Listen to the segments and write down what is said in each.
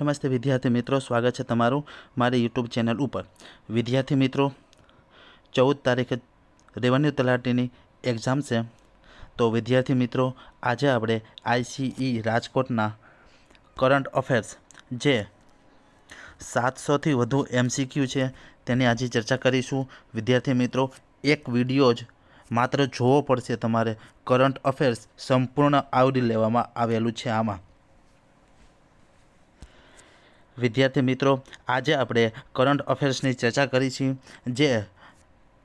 નમસ્તે વિદ્યાર્થી મિત્રો, સ્વાગત છે તમારું મારી યુટ્યુબ ચેનલ ઉપર। વિદ્યાર્થી મિત્રો, 14 તારીખે રેવન્યુ તલાટીની એક્ઝામ છે। તો વિદ્યાર્થી મિત્રો, આજે આપણે આઈસીઈ રાજકોટના કરંટ અફેર્સ જે 700થી વધુ એમસીક્યુ છે તેની આજે ચર્ચા કરીશું। વિદ્યાર્થી મિત્રો, એક વિડીયો જ માત્ર જોવો પડશે તમારે। કરંટ અફેર્સ સંપૂર્ણ આવરી લેવામાં આવેલું છે આમાં। વિદ્યાર્થી મિત્રો, આજે આપણે કરંટ અફેર્સની ચર્ચા કરીશું જે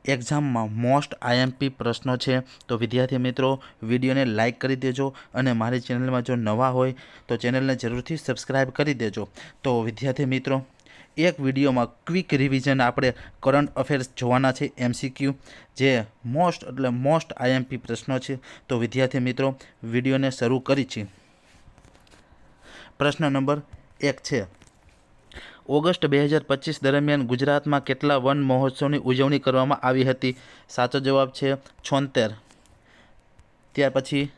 એક્ઝામમાં મોસ્ટ આઈએમપી પ્રશ્નો છે। તો વિદ્યાર્થી મિત્રો, વિડીયોને લાઇક કરી દેજો અને મારી ચેનલમાં જો નવા હોય તો ચેનલને જરૂરથી સબસ્ક્રાઈબ કરી દેજો। તો વિદ્યાર્થી મિત્રો, એક વિડીયોમાં ક્વિક રિવિઝન આપણે કરંટ અફેર્સ જોવાના છે, એમસીક્યુ જે મોસ્ટ આઈએમપી પ્રશ્નો છે। તો વિદ્યાર્થી મિત્રો, વિડીયોને શરૂ કરી છે। પ્રશ્ન નંબર 1 છે, ઓગસ્ટ 2025 દરમિયાન ગુજરાતમાં કેટલા વન મહોત્સવની ઉજવણી કરવામાં આવી હતી? સાચો જવાબ છે 76। ત્યાર પછી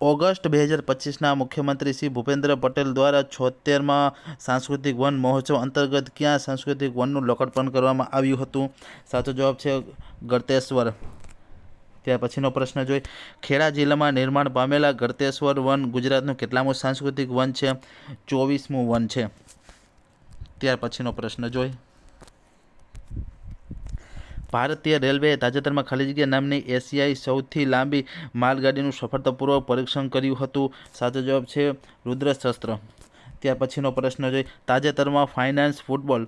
ઓગસ્ટ 2025ના મુખ્યમંત્રી શ્રી ભૂપેન્દ્ર પટેલ દ્વારા 76મા સાંસ્કૃતિક વન મહોત્સવ અંતર્ગત ક્યાં સાંસ્કૃતિક વનનું લોકાર્પણ કરવામાં આવ્યું હતું? સાચો જવાબ છે ગળતેશ્વર। ત્યાર પછીનો પ્રશ્ન જોઈએ, ખેડા જિલ્લામાં નિર્માણ પામેલા ગળતેશ્વર વન ગુજરાતનું કેટલામું સાંસ્કૃતિક વન છે? 24મું વન છે। ત્યાર પછીનો પ્રશ્ન જોઈએ, ભારતીય રેલવેએ તાજેતરમાં ખાલી જગ્યા નામની એશિયાઈ સૌથી લાંબી માલગાડીનું સફળતાપૂર્વક પરીક્ષણ કર્યું હતું? સાચો જવાબ છે રુદ્રશસ્ત્ર। ત્યાર પછીનો પ્રશ્ન જોઈએ, તાજેતરમાં ફાઇનાન્સ ફૂટબોલ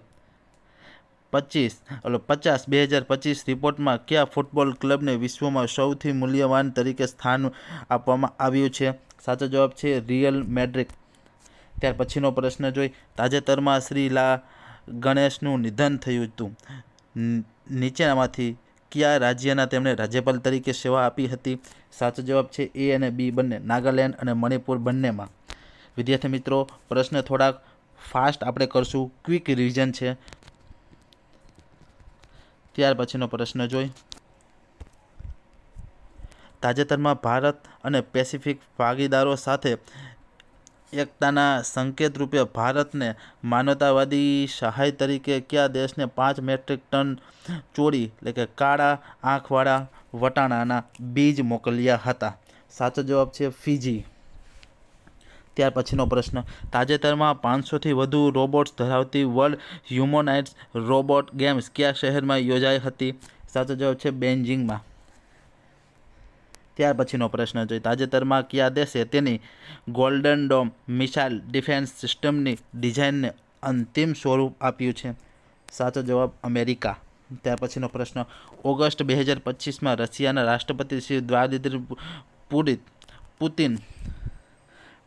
2025 રિપોર્ટમાં કયા ફૂટબોલ ક્લબને વિશ્વમાં સૌથી મૂલ્યવાન તરીકે સ્થાન આપવામાં આવ્યું છે? સાચો જવાબ છે રિયલ મેડ્રિડ। ત્યાર પછીનો પ્રશ્ન જોઈ, તાજેતરમાં શ્રી લા ગણેશનું નિધન થયું હતું, નીચેનામાંથી કયા રાજ્યના તેમણે રાજ્યપાલ તરીકે સેવા આપી હતી? સાચો જવાબ છે એ અને બી બંને, નાગાલેન્ડ અને મણિપુર બંનેમાં। વિદ્યાર્થી મિત્રો, પ્રશ્ન થોડાક ફાસ્ટ આપણે કરશું, ક્વિક રિવિઝન છે। ત્યાર પછીનો પ્રશ્ન જોઈ, તાજેતરમાં ભારત અને પેસિફિક ભાગીદારો સાથે એકતાના સંકેત રૂપે ભારતને માનવતાવાદી સહાય તરીકે કયા દેશને 5 મેટ્રિક ટન ચોરી એટલે કે કાળા આંખવાળા વટાણાના બીજ મોકલ્યા હતા? સાચો જવાબ છે ફિજી। ત્યાર પછીનો પ્રશ્ન, તાજેતરમાં 500થી વધુ રોબોટ્સ ધરાવતી વર્લ્ડ હ્યુમનોઇડ રોબોટ ગેમ્સ કયા શહેરમાં યોજાઈ હતી? સાચો જવાબ છે બેઇજિંગમાં। ત્યાર પછીનો પ્રશ્ન જોઈએ, તાજેતરમાં કયા દેશે તેની ગોલ્ડન ડોમ મિસાઇલ ડિફેન્સ સિસ્ટમની ડિઝાઇનને અંતિમ સ્વરૂપ આપ્યું છે? સાચો જવાબ અમેરિકા। ત્યાર પછીનો પ્રશ્ન, ઓગસ્ટ 2025માં રશિયાના રાષ્ટ્રપતિ શ્રી વ્લાદિમીર પુતિન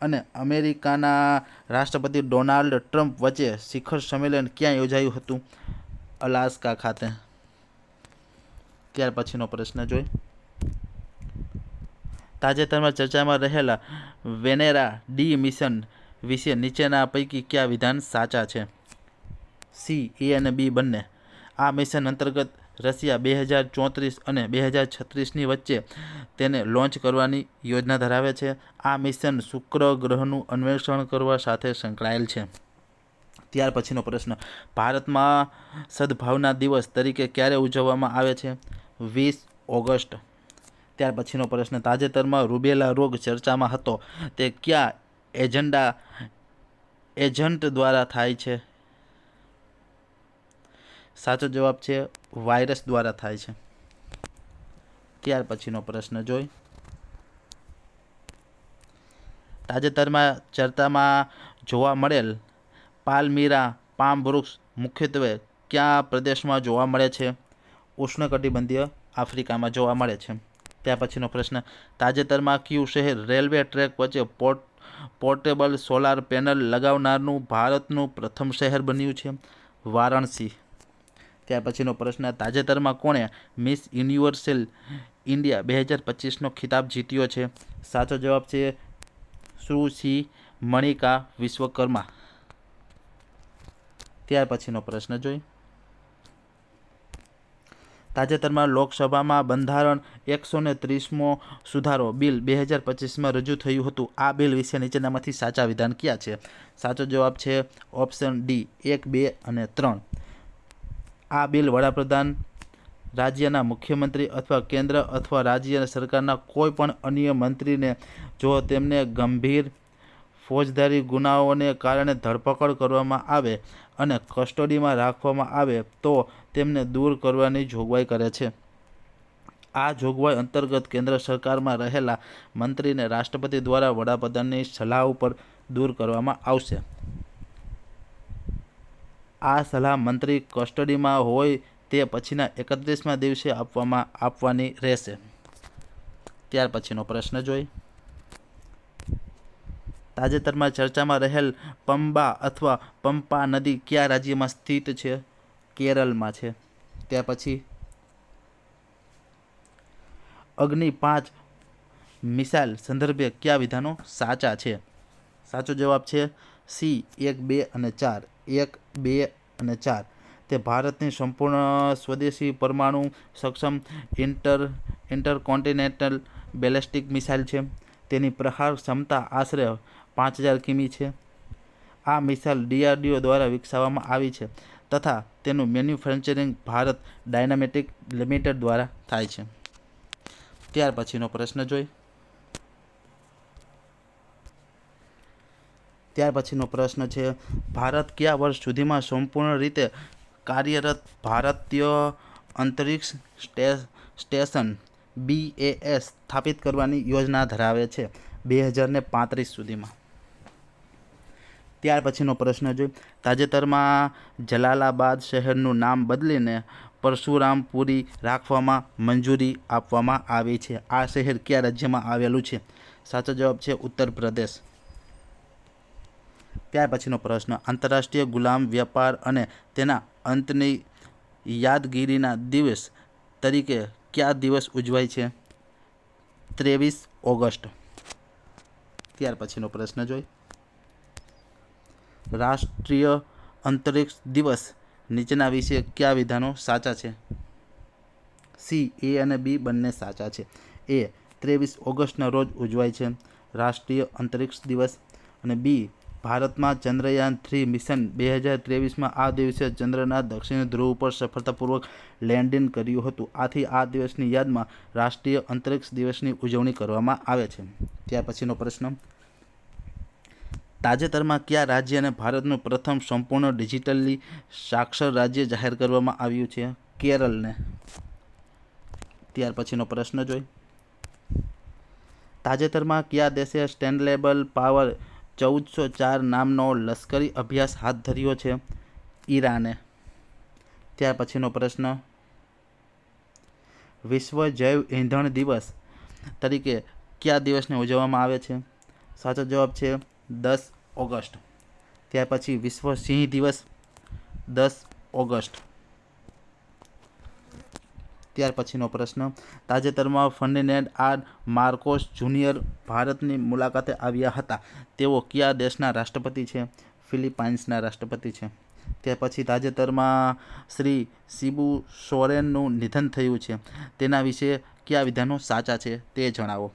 અને અમેરિકાના રાષ્ટ્રપતિ ડોનાલ્ડ ટ્રમ્પ વચ્ચે શિખર સંમેલન ક્યાં યોજાયું હતું? અલાસ્કા ખાતે। ત્યાર પછીનો પ્રશ્ન જોઈ, તાજેતરમાં ચર્ચામાં રહેલા વેનેરા ડી મિશન વિશે નીચેના પૈકી કયા વિધાન સાચા છે? સી, એ અને બી બંને। આ મિશન અંતર્ગત રશિયા 2034 અને 2036ની વચ્ચે તેને લોન્ચ કરવાની યોજના ધરાવે છે। આ મિશન શુક્ર ગ્રહનું અન્વેષણ કરવા સાથે સંકળાયેલ છે। ત્યાર પછીનો પ્રશ્ન, ભારતમાં સદભાવના દિવસ તરીકે ક્યારે ઉજવવામાં આવે છે? 20 ઓગસ્ટ। ત્યાર પછીનો પ્રશ્ન, તાજેતરમાં રૂબેલા રોગ ચર્ચામાં હતો તે કયા એજન્ટ દ્વારા થાય છે? સાચો જવાબ છે વાયરસ દ્વારા થાય છે। ત્યાર પછીનો પ્રશ્ન જોઈ, તાજેતરમાં ચર્ચામાં જોવા મળેલ પાલ્મિરા પામ વૃક્ષ મુખ્યત્વે કયા પ્રદેશમાં જોવા મળે છે? ઉષ્ણકટિબંધીય આફ્રિકામાં જોવા મળે છે। ત્યાર પછીનો પ્રશ્ન, તાજેતરમાં કયું શહેર રેલવે ટ્રેક વચ્ચે પોર્ટેબલ સોલાર પેનલ લગાવનારનું ભારતનું પ્રથમ શહેર બન્યું છે? વારાણસી। ત્યાર પછીનો પ્રશ્ન, તાજેતરમાં કોણે મિસ યુનિવર્સલ ઇન્ડિયા 2025નો ખિતાબ જીત્યો છે? સાચો જવાબ છે સુશ્રી મણિકા વિશ્વકર્મા। ત્યાર પછીનો પ્રશ્ન જોઈ, તાજેતરમાં લોકસભામાં બંધારણ 130મો સુધારો બિલ 2025માં રજૂ થયું હતું. આ બિલ વિશે નીચેનામાંથી સાચા વિધાન કયા છે? સાચો જવાબ છે ઓપ્શન ડી 1, 2 અને 3. આ બિલ વડાપ્રધાન, રાજ્યના મુખ્યમંત્રી અથવા કેન્દ્ર અથવા રાજ્ય સરકારના કોઈ પણ અન્ય મંત્રીને જો તેમને ગંભીર ફોજદારી ગુનાઓને કારણે ધરપકડ કરવામાં આવે અને કસ્ટડીમાં રાખવામાં આવે તો તેમને દૂર કરવાની જોગવાઈ કરે છે. આ જોગવાઈ અંતર્ગત કેન્દ્ર સરકારમાં રહેલા મંત્રીને રાષ્ટ્રપતિ દ્વારા વડાપ્રધાનની સલાહ ઉપર દૂર કરવામાં આવશે. આ સલાહ મંત્રી કસ્ટડીમાં હોય તે પછીના 31મા દિવસે આપવાની રહેશે. ત્યાર પછીનો પ્રશ્ન જોઈ. તાજેતરમાં ચર્ચામાં રહેલ પંબા અથવા પંપા નદી કયા રાજ્યમાં સ્થિત છે? કેરળમાં છે. ત્યાર પછી અગ્નિ 5 મિસાઇલ સંદર્ભે કયા વિધાનો સાચા છે? સાચો જવાબ છે સી 1, 2 અને 4. 1, 2 અને 4 તે ભારતની સંપૂર્ણ સ્વદેશી પરમાણુ સક્ષમ ઇન્ટરકોન્ટિનેન્ટલ બેલેસ્ટિક મિસાઇલ છે. તેની પ્રહાર ક્ષમતા આશરે 5000 કિમી છે. આ મિસાઇલ DRDO દ્વારા વિકસાવવામાં આવી છે તથા તેનું મેન્યુફેક્ચરિંગ ભારત ડાયનામેટિક લિમિટેડ દ્વારા થાય છે. ત્યાર પછીનો પ્રશ્ન જોઈ. ત્યાર પછીનો પ્રશ્ન છે ભારત કયા વર્ષ સુધીમાં સંપૂર્ણ રીતે કાર્યરત ભારતીય અંતરિક્ષ સ્ટેશન BAS સ્થાપિત કરવાની યોજના ધરાવે છે? 2035 સુધીમાં. ત્યાર પછીનો પ્રશ્ન જોઈ. તાજેતરમાં જલાલાબાદ શહેરનું નામ બદલીને પરશુરામપુરી રાખવામાં મંજૂરી આપવામાં આવી છે. આ શહેર કયા રાજ્યમાં આવેલું છે? સાચો જવાબ છે ઉત્તર પ્રદેશ. ત્યાર પછીનો પ્રશ્ન આંતરરાષ્ટ્રીય ગુલામ વ્યાપાર અને તેના અંતની યાદગીરીના દિવસ તરીકે કયા દિવસ ઉજવાય છે? 23 ઓગસ્ટ. ત્યાર પછીનો પ્રશ્ન જોઈ. રાષ્ટ્રીય અંતરિક્ષ દિવસ નીચેના વિશે કયા વિધાનો સાચા છે? સી A અને B બંને સાચા છે. A 23 ઓગસ્ટના રોજ ઉજવાય છે રાષ્ટ્રીય અંતરિક્ષ દિવસ અને B ભારતમાં ચંદ્રયાન 3 મિશન 2023માં આ દિવસે ચંદ્રના દક્ષિણ ધ્રુવ પર સફળતાપૂર્વક લેન્ડિંગ કર્યું હતું. આથી આ દિવસની યાદમાં રાષ્ટ્રીય અંતરિક્ષ દિવસની ઉજવણી કરવામાં આવે છે. ત્યાર પછીનો પ્રશ્ન તાજેતરમાં કયા રાજ્યને ભારતનું પ્રથમ સંપૂર્ણ ડિજિટલી સાક્ષર રાજ્ય જાહેર કરવામાં આવ્યું છે? કેરળને. ત્યાર પછીનો પ્રશ્ન જોઈ. તાજેતરમાં કયા દેશે સ્ટેન્ડલેબલ પાવર 1404 નામનો લશ્કરી અભ્યાસ હાથ ધર્યો છે? ઈરાને. ત્યાર પછીનો પ્રશ્ન વિશ્વ જૈવ ઇંધણ દિવસ તરીકે કયા દિવસને ઉજવવામાં આવે છે? સાચો જવાબ છે 10 ઓગસ્ટ. ત્યાર પછી વિશ્વ સિંહ દિવસ 10 ઓગસ્ટ. ત્યાર પછીનો પ્રશ્ન તાજેતરમાં ફર્ડિનેન્ડ આર માર્કોસ જુનિયર ભારતની મુલાકાતે આવ્યા હતા. તેઓ કયા દેશના રાષ્ટ્રપતિ છે? ફિલિપાઇન્સના રાષ્ટ્રપતિ છે. ત્યાર પછી તાજેતરમાં શ્રી શિબુ સોરેનનું નિધન થયું છે. તેના વિશે કયા વિધાનો સાચા છે તે જણાવો.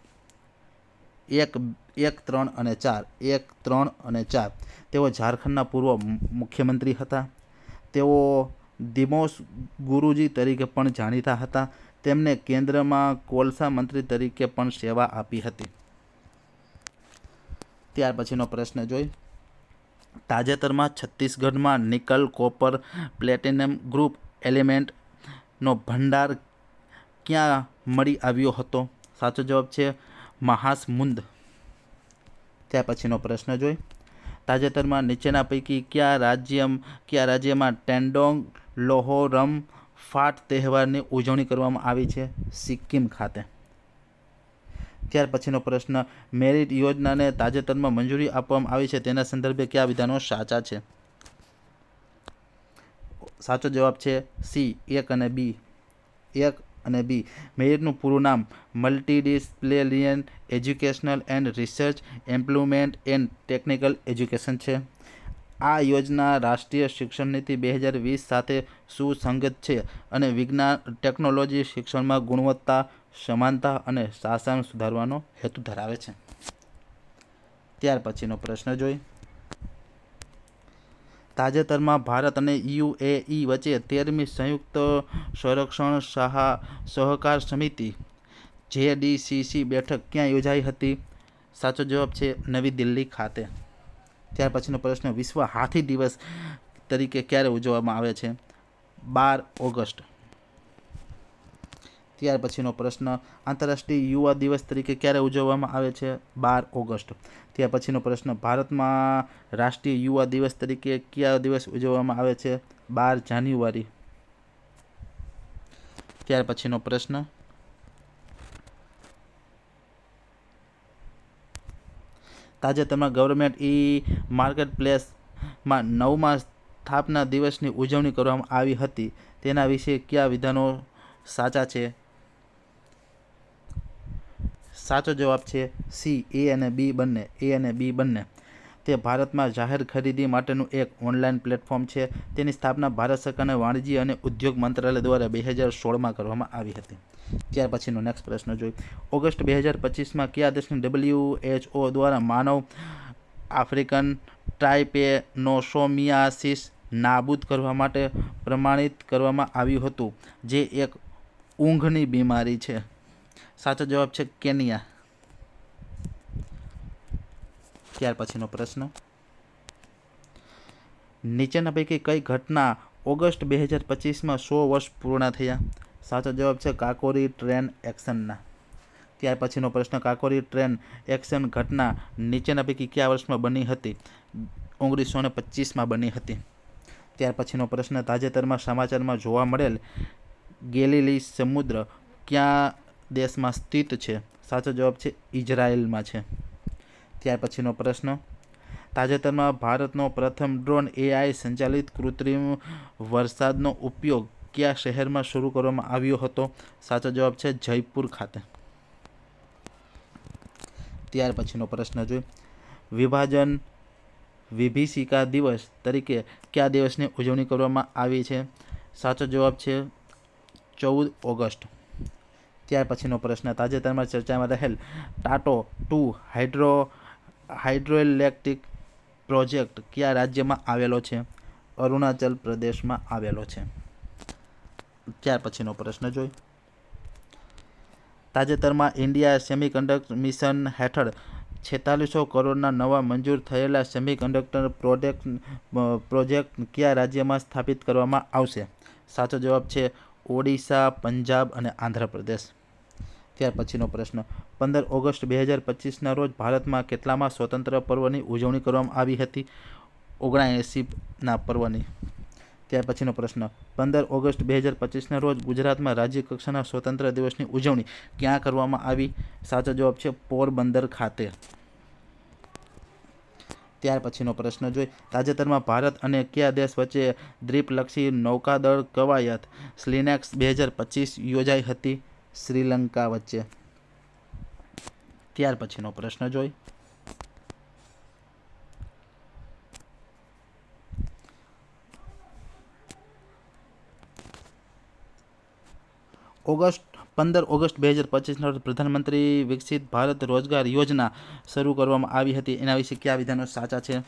1, 3 અને 4. 1, 3 અને 4 તેઓ ઝારખંડના પૂર્વ મુખ્યમંત્રી હતા. તેઓ દિમોસ ગુરુજી તરીકે પણ જાણીતા હતા. તેમને કેન્દ્રમાં કોલસા મંત્રી તરીકે પણ સેવા આપી હતી. ત્યાર પછીનો પ્રશ્ન જોઈ. તાજેતરમાં છત્તીસગઢમાં નિકલ, કોપર, પ્લેટિનમ ગ્રુપ એલિમેન્ટનો ભંડાર ક્યાં મળી આવ્યો હતો? સાચો જવાબ છે મહાસમુંદ. ત્યાર પછીનો પ્રશ્ન જોઈ. તાજેતરમાં નીચેના પૈકી કયા રાજ્યમાં ટેન્ડોંગ લોહોરમ ફાટ તહેવારની ઉજવણી કરવામાં આવી છે? સિક્કિમ ખાતે. ત્યાર પછીનો પ્રશ્ન મેરિટ યોજનાને તાજેતરમાં મંજૂરી આપવામાં આવી છે તેના સંદર્ભે કયા વિધાનો સાચા છે? સાચો જવાબ છે સી 1 અને B. 1 અને B. મેરિટનું પૂરું નામ multidisciplinary educational and research employment and technical education છે. આ યોજના રાષ્ટ્રીય શિક્ષણ નીતિ 2020 સાથે સુસંગત છે અને વિજ્ઞાન ટેકનોલોજી શિક્ષણમાં ગુણવત્તા, સમાનતા અને શાસન સુધારવાનો હેતુ ધરાવે છે. ત્યાર પછીનો પ્રશ્ન જોઈ. તાજેતરમાં ભારત અને યુએઈ વચ્ચે 13મી સંયુક્ત સંરક્ષણ સહકાર સમિતિ JDCC બેઠક ક્યાં યોજાઈ હતી? સાચો જવાબ છે નવી દિલ્હી ખાતે. ત્યાર પછીનો પ્રશ્ન, વિશ્વ હાથી દિવસ તરીકે ક્યારે ઉજવવામાં આવે છે? 12 ઓગસ્ટ. ત્યાર પછીનો પ્રશ્ન, આંતરરાષ્ટ્રીય યુવા દિવસ તરીકે ક્યારે ઉજવવામાં આવે છે? 12 ઓગસ્ટ. ત્યાર પછીનો પ્રશ્ન, ભારતમાં રાષ્ટ્રીય યુવા દિવસ તરીકે કયા દિવસ ઉજવવામાં આવે છે? 12 જાન્યુઆરી. ત્યાર પછીનો પ્રશ્ન, તાજેતરમાં ગવર્મેન્ટ માર્કેટ પ્લેસમાં 9મા સ્થાપના દિવસની ઉજવણી કરવામાં આવી હતી. તેના વિશે કયા વિધાનો સાચા છે? સાચો જવાબ છે સી, A અને B બંને. તે ભારતમાં જાહેર ખરીદી માટેનું એક ઓનલાઈન પ્લેટફોર્મ છે. તેની સ્થાપના ભારત સરકારના વાણિજ્ય અને ઉદ્યોગ મંત્રાલય દ્વારા 2016માં કરવામાં આવી હતી. ત્યાર પછીનો નેક્સ્ટ પ્રશ્ન જોઈ. ઓગસ્ટ 2025માં કયા દેશને WHO દ્વારા માનવ આફ્રિકન ટ્રાઇપેનોસોમિયાસિસ નાબૂદ કરવા માટે પ્રમાણિત કરવામાં આવ્યું હતું, જે એક ઊંઘની બીમારી છે? સાચો જવાબ છે કેન્યા. ત્યાર પછીનો પ્રશ્ન, નીચેના પૈકી કઈ ઘટના ઓગસ્ટ 2025માં 100 વર્ષ પૂર્ણ થયા? સાચો જવાબ છે કાકોરી ટ્રેન એક્શનના. ત્યાર પછીનો પ્રશ્ન, કાકોરી ટ્રેન એક્શન ઘટના નીચેના પૈકી કયા વર્ષમાં બની હતી? 1925માં બની હતી. ત્યાર પછીનો પ્રશ્ન, તાજેતરમાં સમાચારમાં જોવા મળેલ ગેલિલી સમુદ્ર કયા દેશમાં સ્થિત છે? સાચો જવાબ છે ઇઝરાયલમાં છે. ત્યાર પછીનો પ્રશ્ન, તાજેતરમાં ભારતનો પ્રથમ ડ્રોન AI સંચાલિત કૃત્રિમ વરસાદનો ઉપયોગ કયા શહેરમાં શરૂ કરવામાં આવ્યો હતો? સાચો જવાબ છે જયપુર ખાતે. ત્યાર પછીનો પ્રશ્ન જોઈ. વિભીષિકા દિવસ તરીકે કયા દિવસની ઉજવણી કરવામાં આવી છે? સાચો જવાબ છે 14 ઓગસ્ટ. ત્યાર પછીનો પ્રશ્ન, તાજેતરમાં ચર્ચામાં રહેલ ટાટો 2 હાઇડ્રોઇલેક્ટ્રિક પ્રોજેક્ટ કયા રાજ્યમાં આવેલો છે? અરુણાચલ પ્રદેશમાં આવેલો છે. ત્યાર પછીનો પ્રશ્ન જોઈ. તાજેતરમાં ઇન્ડિયા સેમિકન્ડક્ટર મિશન હેઠળ 4600 કરોડના નવા મંજૂર થયેલા સેમિકન્ડક્ટર પ્રોજેક્ટ કયા રાજ્યમાં સ્થાપિત કરવામાં આવશે? સાચો જવાબ છે ઓડિશા, પંજાબ અને આંધ્રપ્રદેશ. ત્યાર પછીનો પ્રશ્ન, 15 ઓગસ્ટ 2025ના રોજ ભારતમાં કેટલામાં સ્વતંત્ર પર્વની ઉજવણી કરવામાં આવી હતી? 79ના પર્વની. ત્યાર પછીનો પ્રશ્ન, 15 ઓગસ્ટ 2025ના રોજ ગુજરાતમાં રાજ્ય કક્ષાના સ્વતંત્ર દિવસની ઉજવણી ક્યાં કરવામાં આવી? સાચો જવાબ છે પોરબંદર ખાતે. ત્યાર પછીનો પ્રશ્ન જોઈ. તાજેતરમાં ભારત અને કયા દેશ વચ્ચે દ્વીપલક્ષી નૌકાદળ કવાયત સ્લિનેક્સ 2025 યોજાઈ હતી? શ્રીલંકા વચ્ચે. ત્યાર પછીનો પ્રશ્ન જોઈ. ઓગસ્ટ 15 ઓગસ્ટ 2025ના રોજ પ્રધાનમંત્રી વિકસિત ભારત રોજગાર યોજના શરૂ કરવામાં આવી હતી. એના વિશે કયા વિધાનો સાચા છે?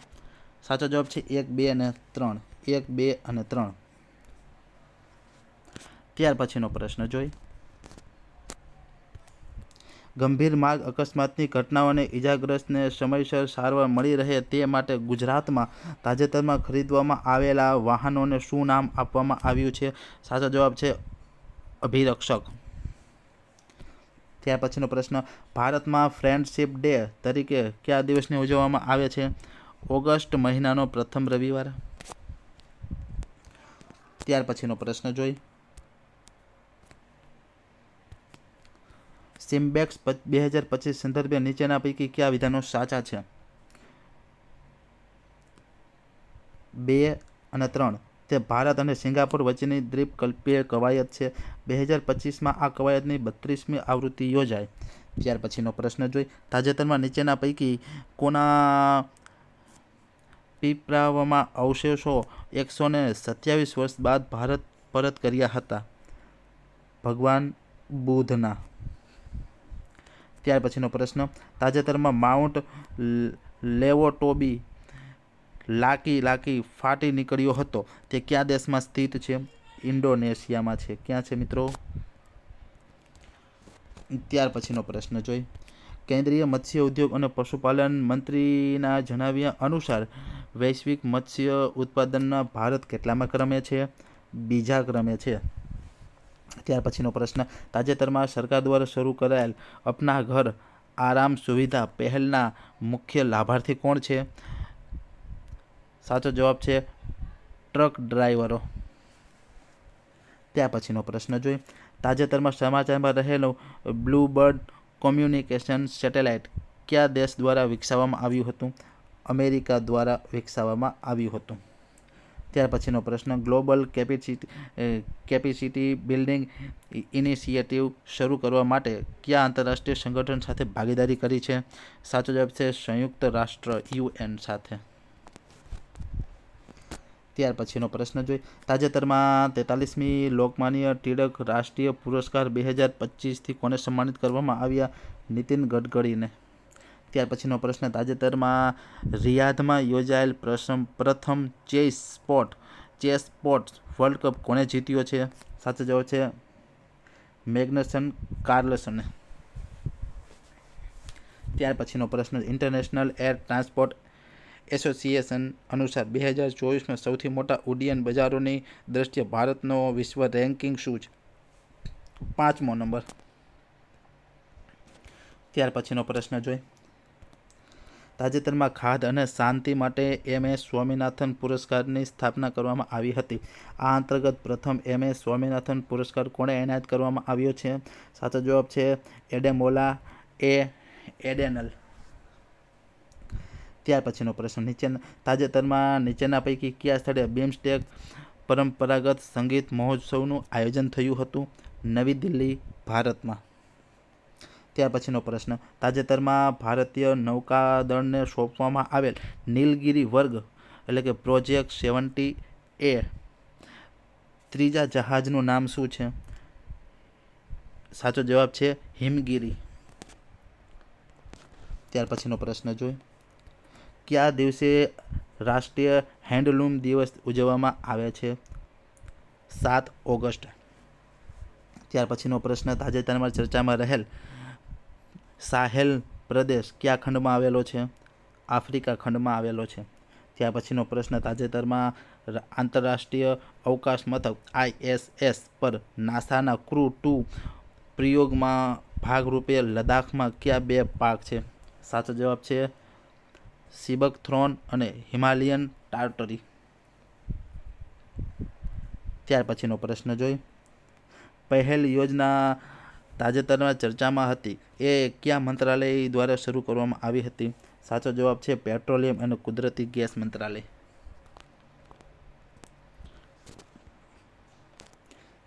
સાચો જવાબ છે 1, 2 અને 3. 1, 2 અને 3. ત્યાર પછીનો પ્રશ્ન જોઈ. ગંભીર માર્ગ અકસ્માતની ઘટનાઓને ઇજાગ્રસ્તને સમયસર સારવાર મળી રહે તે માટે ગુજરાતમાં તાજેતરમાં ખરીદવામાં આવેલા વાહનોને શું નામ આપવામાં આવ્યું છે? સાચો જવાબ છે અભિરક્ષક. ત્યાર પછીનો પ્રશ્ન, ભારતમાં ફ્રેન્ડશિપ ડે તરીકે કયા દિવસને ઉજવવામાં આવે છે? ઓગસ્ટ મહિનાનો પ્રથમ રવિવાર. ત્યાર પછીનો પ્રશ્ન જોઈ. સિમ્બેક્સ 2025 સંદર્ભે નીચેના પૈકી કયા વિધાનો સાચા છે? 2 અને 3. તે ભારત અને સિંગાપોર વચ્ચેની દ્વીપકલ્પીય કવાયત છે. 2025માં આ કવાયતની 32મી આવૃત્તિ યોજાય. ત્યાર પછીનો પ્રશ્ન જોઈ. તાજેતરમાં નીચેના પૈકી કોના પીપળાવમાં અવશેષો 127 વર્ષ બાદ ભારત પરત કર્યા હતા ભગવાન બુદ્ધના. ત્યાર પછીનો પ્રશ્ન, તાજેતરમાં માઉન્ટ લેવોટોબી લાકી ફાટી નીકળ્યો હતો તે કયા દેશમાં સ્થિત છે? ઇન્ડોનેશિયામાં છે. ક્યાં છે મિત્રો? ત્યાર પછીનો પ્રશ્ન જોઈ, કેન્દ્રીય મત્સ્ય ઉદ્યોગ અને પશુપાલન મંત્રીના જણાવ્યા અનુસાર વૈશ્વિક મત્સ્ય ઉત્પાદનના ભારત કેટલામાં ક્રમે છે? બીજા ક્રમે છે. ત્યાર પછીનો પ્રશ્ન, તાજેતરમાં સરકાર દ્વારા શરૂ કરાયેલ અપના ઘર આરામ સુવિધા પહેલના મુખ્ય લાભાર્થી કોણ છે? સાચો જવાબ છે ટ્રક ડ્રાઈવરો. ત્યાર પછીનો પ્રશ્ન જોઈ, તાજેતરમાં સમાચારમાં રહેલું બ્લુબર્ડ કોમ્યુનિકેશન સેટેલાઇટ કયા દેશ દ્વારા વિકસાવવામાં આવ્યું હતું? અમેરિકા દ્વારા વિકસાવવામાં આવ્યું હતું. ત્યાર પછીનો પ્રશ્ન, ગ્લોબલ કેપેસિટી બિલ્ડિંગ ઇનિશિયેટિવ શરૂ કરવા માટે કયા આંતરરાષ્ટ્રીય સંગઠન સાથે ભાગીદારી કરી છે? સાચો જવાબ છે સંયુક્ત રાષ્ટ્ર UN સાથે. ત્યાર પછીનો પ્રશ્ન જોઈ, તાજેતરમાં 43મી લોકમાન્ય ટિળક રાષ્ટ્રીય પુરસ્કાર 2025થી કોને સન્માનિત કરવામાં આવ્યા? નીતિન ગડકરીને. ત્યાર પછીનો પ્રશ્ન, તાજેતરમાં રિયાધમાં યોજાયેલ પ્રથમ ચેસ સ્પોર્ટ્સ વર્લ્ડ કપ કોણે જીત્યો છે? સાચો જવાબ છે મેગ્નસન કાર્લસને. ત્યાર પછીનો પ્રશ્ન, ઇન્ટરનેશનલ એર ટ્રાન્સપોર્ટ એસોસિએશન અનુસાર 2024માં સૌથી મોટા ઉડ્ડયન બજારોની દ્રષ્ટિએ ભારતનો વિશ્વ રેન્કિંગ શું છે? 5મો નંબર. ત્યાર પછીનો પ્રશ્ન જોઈ, તાજેતરમાં ખાદ્ય અને શાંતિ માટે MS સ્વામિનાથન પુરસ્કારની સ્થાપના કરવામાં આવી હતી. આ અંતર્ગત પ્રથમ MS સ્વામિનાથન પુરસ્કાર કોણે એનાયત કરવામાં આવ્યો છે? સાચો જવાબ છે એડેમોલા એડેનલ. ત્યાર પછીનો પ્રશ્ન, તાજેતરમાં નીચેના પૈકી કયા સ્થળે બીમસ્ટેક પરંપરાગત સંગીત મહોત્સવનું આયોજન થયું હતું? નવી દિલ્હી, ભારતમાં. ત્યાર પછીનો પ્રશ્ન, તાજેતરમાં ભારતીય નૌકાદળને સોંપવામાં આવેલ નીલગિરી વર્ગ એટલે કે પ્રોજેક્ટ 70A ત્રીજા જહાજનું નામ શું છે? સાચો જવાબ છે હિમગીરી. ત્યાર પછીનો પ્રશ્ન જોઈ, કયા દિવસે રાષ્ટ્રીય હેન્ડલૂમ દિવસ ઉજવવામાં આવે છે? 7 ઓગસ્ટ. ત્યાર પછીનો પ્રશ્ન, તાજેતરમાં ચર્ચામાં રહેલ સાહેલ પ્રદેશ કયા ખંડમાં આવેલો છે? આફ્રિકા ખંડમાં આવેલો છે. ત્યાર પછીનો પ્રશ્ન, તાજેતરમાં આંતરરાષ્ટ્રીય અવકાશ મથક ISS પર નાસાના ક્રૂ 2 પ્રયોગમાં ભાગરૂપે લદ્દાખમાં કયા 2 પાર્ક છે? સાચો જવાબ છે સિબકથ્રોન અને હિમાલયન ટાર્ટરી. ત્યાર પછીનો પ્રશ્ન જોઈ, પહેલ યોજના તાજેતરમાં ચર્ચામાં હતી એ કયા મંત્રાલય દ્વારા શરૂ કરવામાં આવી હતી? સાચો જવાબ છે પેટ્રોલિયમ અને કુદરતી ગેસ મંત્રાલય.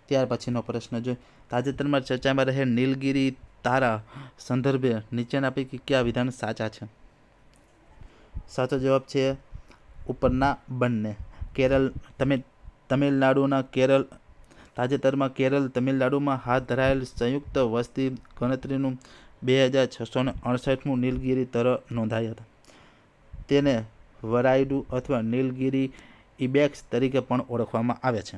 ત્યાર પછીનો પ્રશ્ન જોઈ, તાજેતરમાં ચર્ચામાં રહેલ નીલગિરી તારા સંદર્ભે નીચેના પૈકી કયા વિધાન સાચા છે? સાચો જવાબ છે ઉપરના બંને. તમિલનાડુના તાજેતરમાં તમિલનાડુમાં હાથ ધરાયેલ સંયુક્ત વસ્તી ગણતરીનું 2668મું નીલગિરી તર નોંધાયા હતા. તેને વરાઇડુ અથવા નીલગિરી ઇબેક્સ તરીકે પણ ઓળખવામાં આવે છે.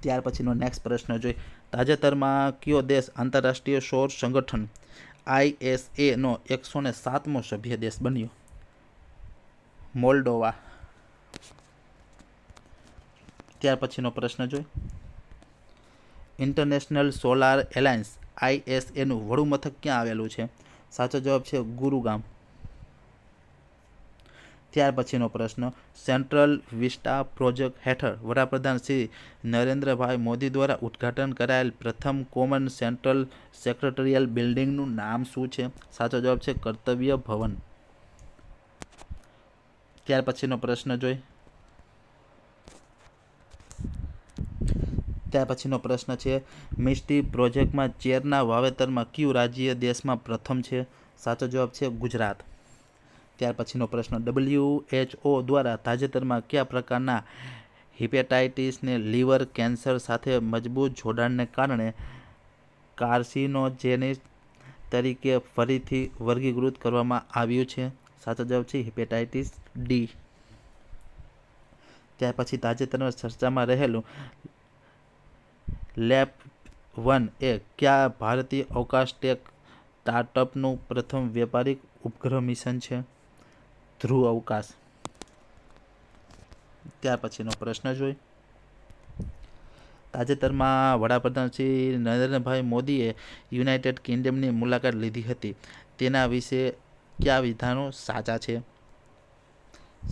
ત્યાર પછીનો નેક્સ્ટ પ્રશ્ન જોઈ, તાજેતરમાં કયો દેશ આંતરરાષ્ટ્રીય સૌર સંગઠન ISA નો 107મો સભ્ય દેશ બન્યો? મોલ્ડોવા. ત્યાર પછીનો પ્રશ્ન જોઈ, ઇન્ટરનેશનલ સોલાર એલાયન્સ ISAનું વડું મથક ક્યાં આવેલું છે? સાચો જવાબ છે ગુરુગામ. ત્યાર પછીનો પ્રશ્ન, સેન્ટ્રલ વિસ્ટા પ્રોજેક્ટ હેઠળ વડાપ્રધાન શ્રી નરેન્દ્રભાઈ મોદી દ્વારા ઉદ્ઘાટન કરાયેલ પ્રથમ કોમન સેન્ટ્રલ સેક્રેટરીયલ બિલ્ડિંગનું નામ શું છે? સાચો જવાબ છે કર્તવ્ય ભવન. ત્યાર પછીનો પ્રશ્ન જોઈ, ત્યાર પછીનો પ્રશ્ન છે મિસ્ટી પ્રોજેક્ટમાં ચેરના વાવેતરમાં કયું રાજ્ય દેશમાં પ્રથમ છે? સાચો જવાબ છે ગુજરાત. ત્યાર પછીનો પ્રશ્ન, WHO દ્વારા તાજેતરમાં કયા પ્રકારના હિપેટાઇટિસને લીવર કેન્સર સાથે મજબૂત જોડાણને કારણે કાર્સિનોજેનિક તરીકે ફરીથી વર્ગીકૃત કરવામાં આવ્યું છે? સાચો જવાબ છે હિપેટાઇટિસ ડી. ત્યાર પછી તાજેતરમાં ચર્ચામાં રહેલું LEP-1 એ કયા ભારતીય અવકાશ ટેક સ્ટાર્ટઅપનું પ્રથમ વ્યાપારિક ઉપગ્રહ મિશન છે? ધ્રુવ અવકાશ. ત્યાર પછીનો પ્રશ્ન જોઈ, તાજેતરમાં વડાપ્રધાન શ્રી નરેન્દ્રભાઈ મોદીએ યુનાઇટેડ કિંગડમની મુલાકાત લીધી હતી. તેના વિશે કયા વિધાનો સાચા છે?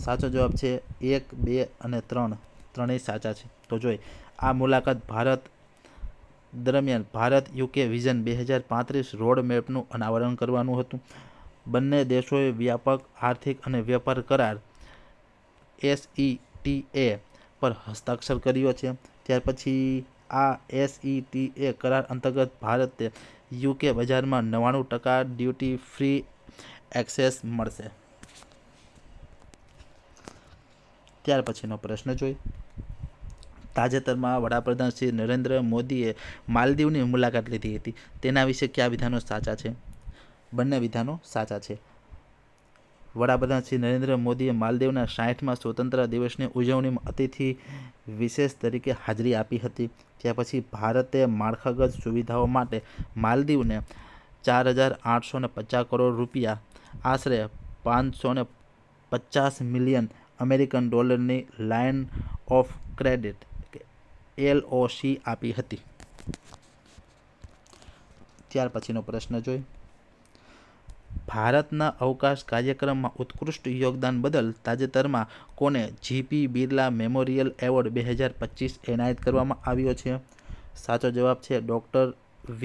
સાચો જવાબ છે 1, 2 અને 3 ત્રણેય સાચા છે. તો જોઈ, આ મુલાકાત ભારત દરમિયાન ભારત UK વિઝન 2035 રોડ મેપનું અનાવરણ કરવાનું હતું. બંને દેશોએ વ્યાપક આર્થિક અને વેપાર કરાર SETA પર હસ્તાક્ષર કર્યો છે. ત્યાર પછી આ SETA કરાર અંતર્ગત ભારતે UK બજારમાં 99% ડ્યુટી ફ્રી એક્સેસ મળશે. ત્યાર પછીનો પ્રશ્ન જોઈ, તાજેતરમાં વડાપ્રધાન શ્રી નરેન્દ્ર મોદીએ માલદીવની મુલાકાત લીધી હતી. તેના વિશે કયા વિધાનો સાચા છે? બંને વિધાનો સાચા છે. વડાપ્રધાન શ્રી નરેન્દ્ર મોદીએ માલદીવના 60મા સ્વતંત્રતા દિવસની ઉજવણીમાં અતિથિ વિશેષ તરીકે હાજરી આપી હતી. ત્યાર પછી ભારતે માળખાગત સુવિધાઓ માટે માલદીવને $4,850 કરોડ રૂપિયા, આશરે $550 મિલિયન અમેરિકન ડોલરની લાઇન ઓફ ક્રેડિટ LOC આપી હતી. ત્યાર પછીનો પ્રશ્ન જોઈ, ભારતના અવકાશ કાર્યક્રમમાં ઉત્કૃષ્ટ યોગદાન બદલ તાજેતરમાં કોને GP બિરલા મેમોરિયલ એવોર્ડ 2025 એનાયત કરવામાં આવ્યો છે? સાચો જવાબ છે ડૉક્ટર V.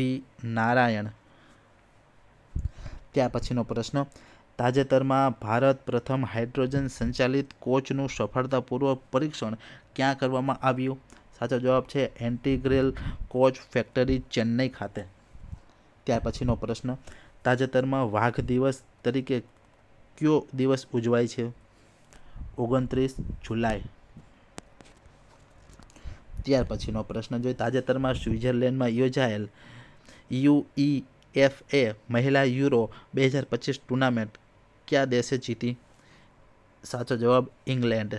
નારાયણ. ત્યાર પછીનો પ્રશ્ન, તાજેતરમાં ભારત પ્રથમ હાઇડ્રોજન સંચાલિત કોચનું સફળતાપૂર્વક પરીક્ષણ ક્યાં કરવામાં આવ્યું? સાચો જવાબ છે ઇન્ટિગ્રલ કોચ ફેક્ટરી, ચેન્નઈ ખાતે. ત્યાર પછીનો પ્રશ્ન, તાજેતરમાં વાઘ દિવસ તરીકે કયો દિવસ ઉજવાય છે? 29 જુલાઈ. ત્યાર પછીનો પ્રશ્ન જોઈએ, તાજેતરમાં સ્વિટ્ઝરલેન્ડમાં યોજાયેલ UEFA મહિલા યુરો 2025 ટુર્નામેન્ટ કયા દેશે જીતી? સાચો જવાબ ઇંગ્લેન્ડ.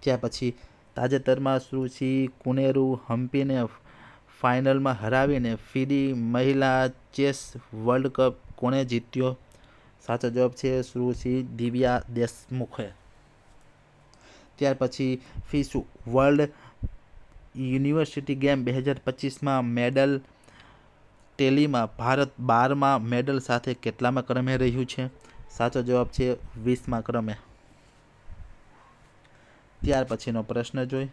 ત્યાર પછી તાજેતરમાં સુશી કુનેરુ હમ્પીને ફાઇનલમાં હરાવીને FIDE મહિલા ચેસ વર્લ્ડ કપ કોણે જીત્યો? સાચો જવાબ છે સુશ્રી દિવ્યા દેશમુખે. ત્યાર પછી FISU વર્લ્ડ યુનિવર્સિટી ગેમ 2025માં મેડલ ટેલીમાં ભારત 12મા મેડલ સાથે કેટલામાં ક્રમે રહ્યું છે? સાચો જવાબ છે 20મા ક્રમે. ત્યાર પછીનો પ્રશ્ન જોઈ,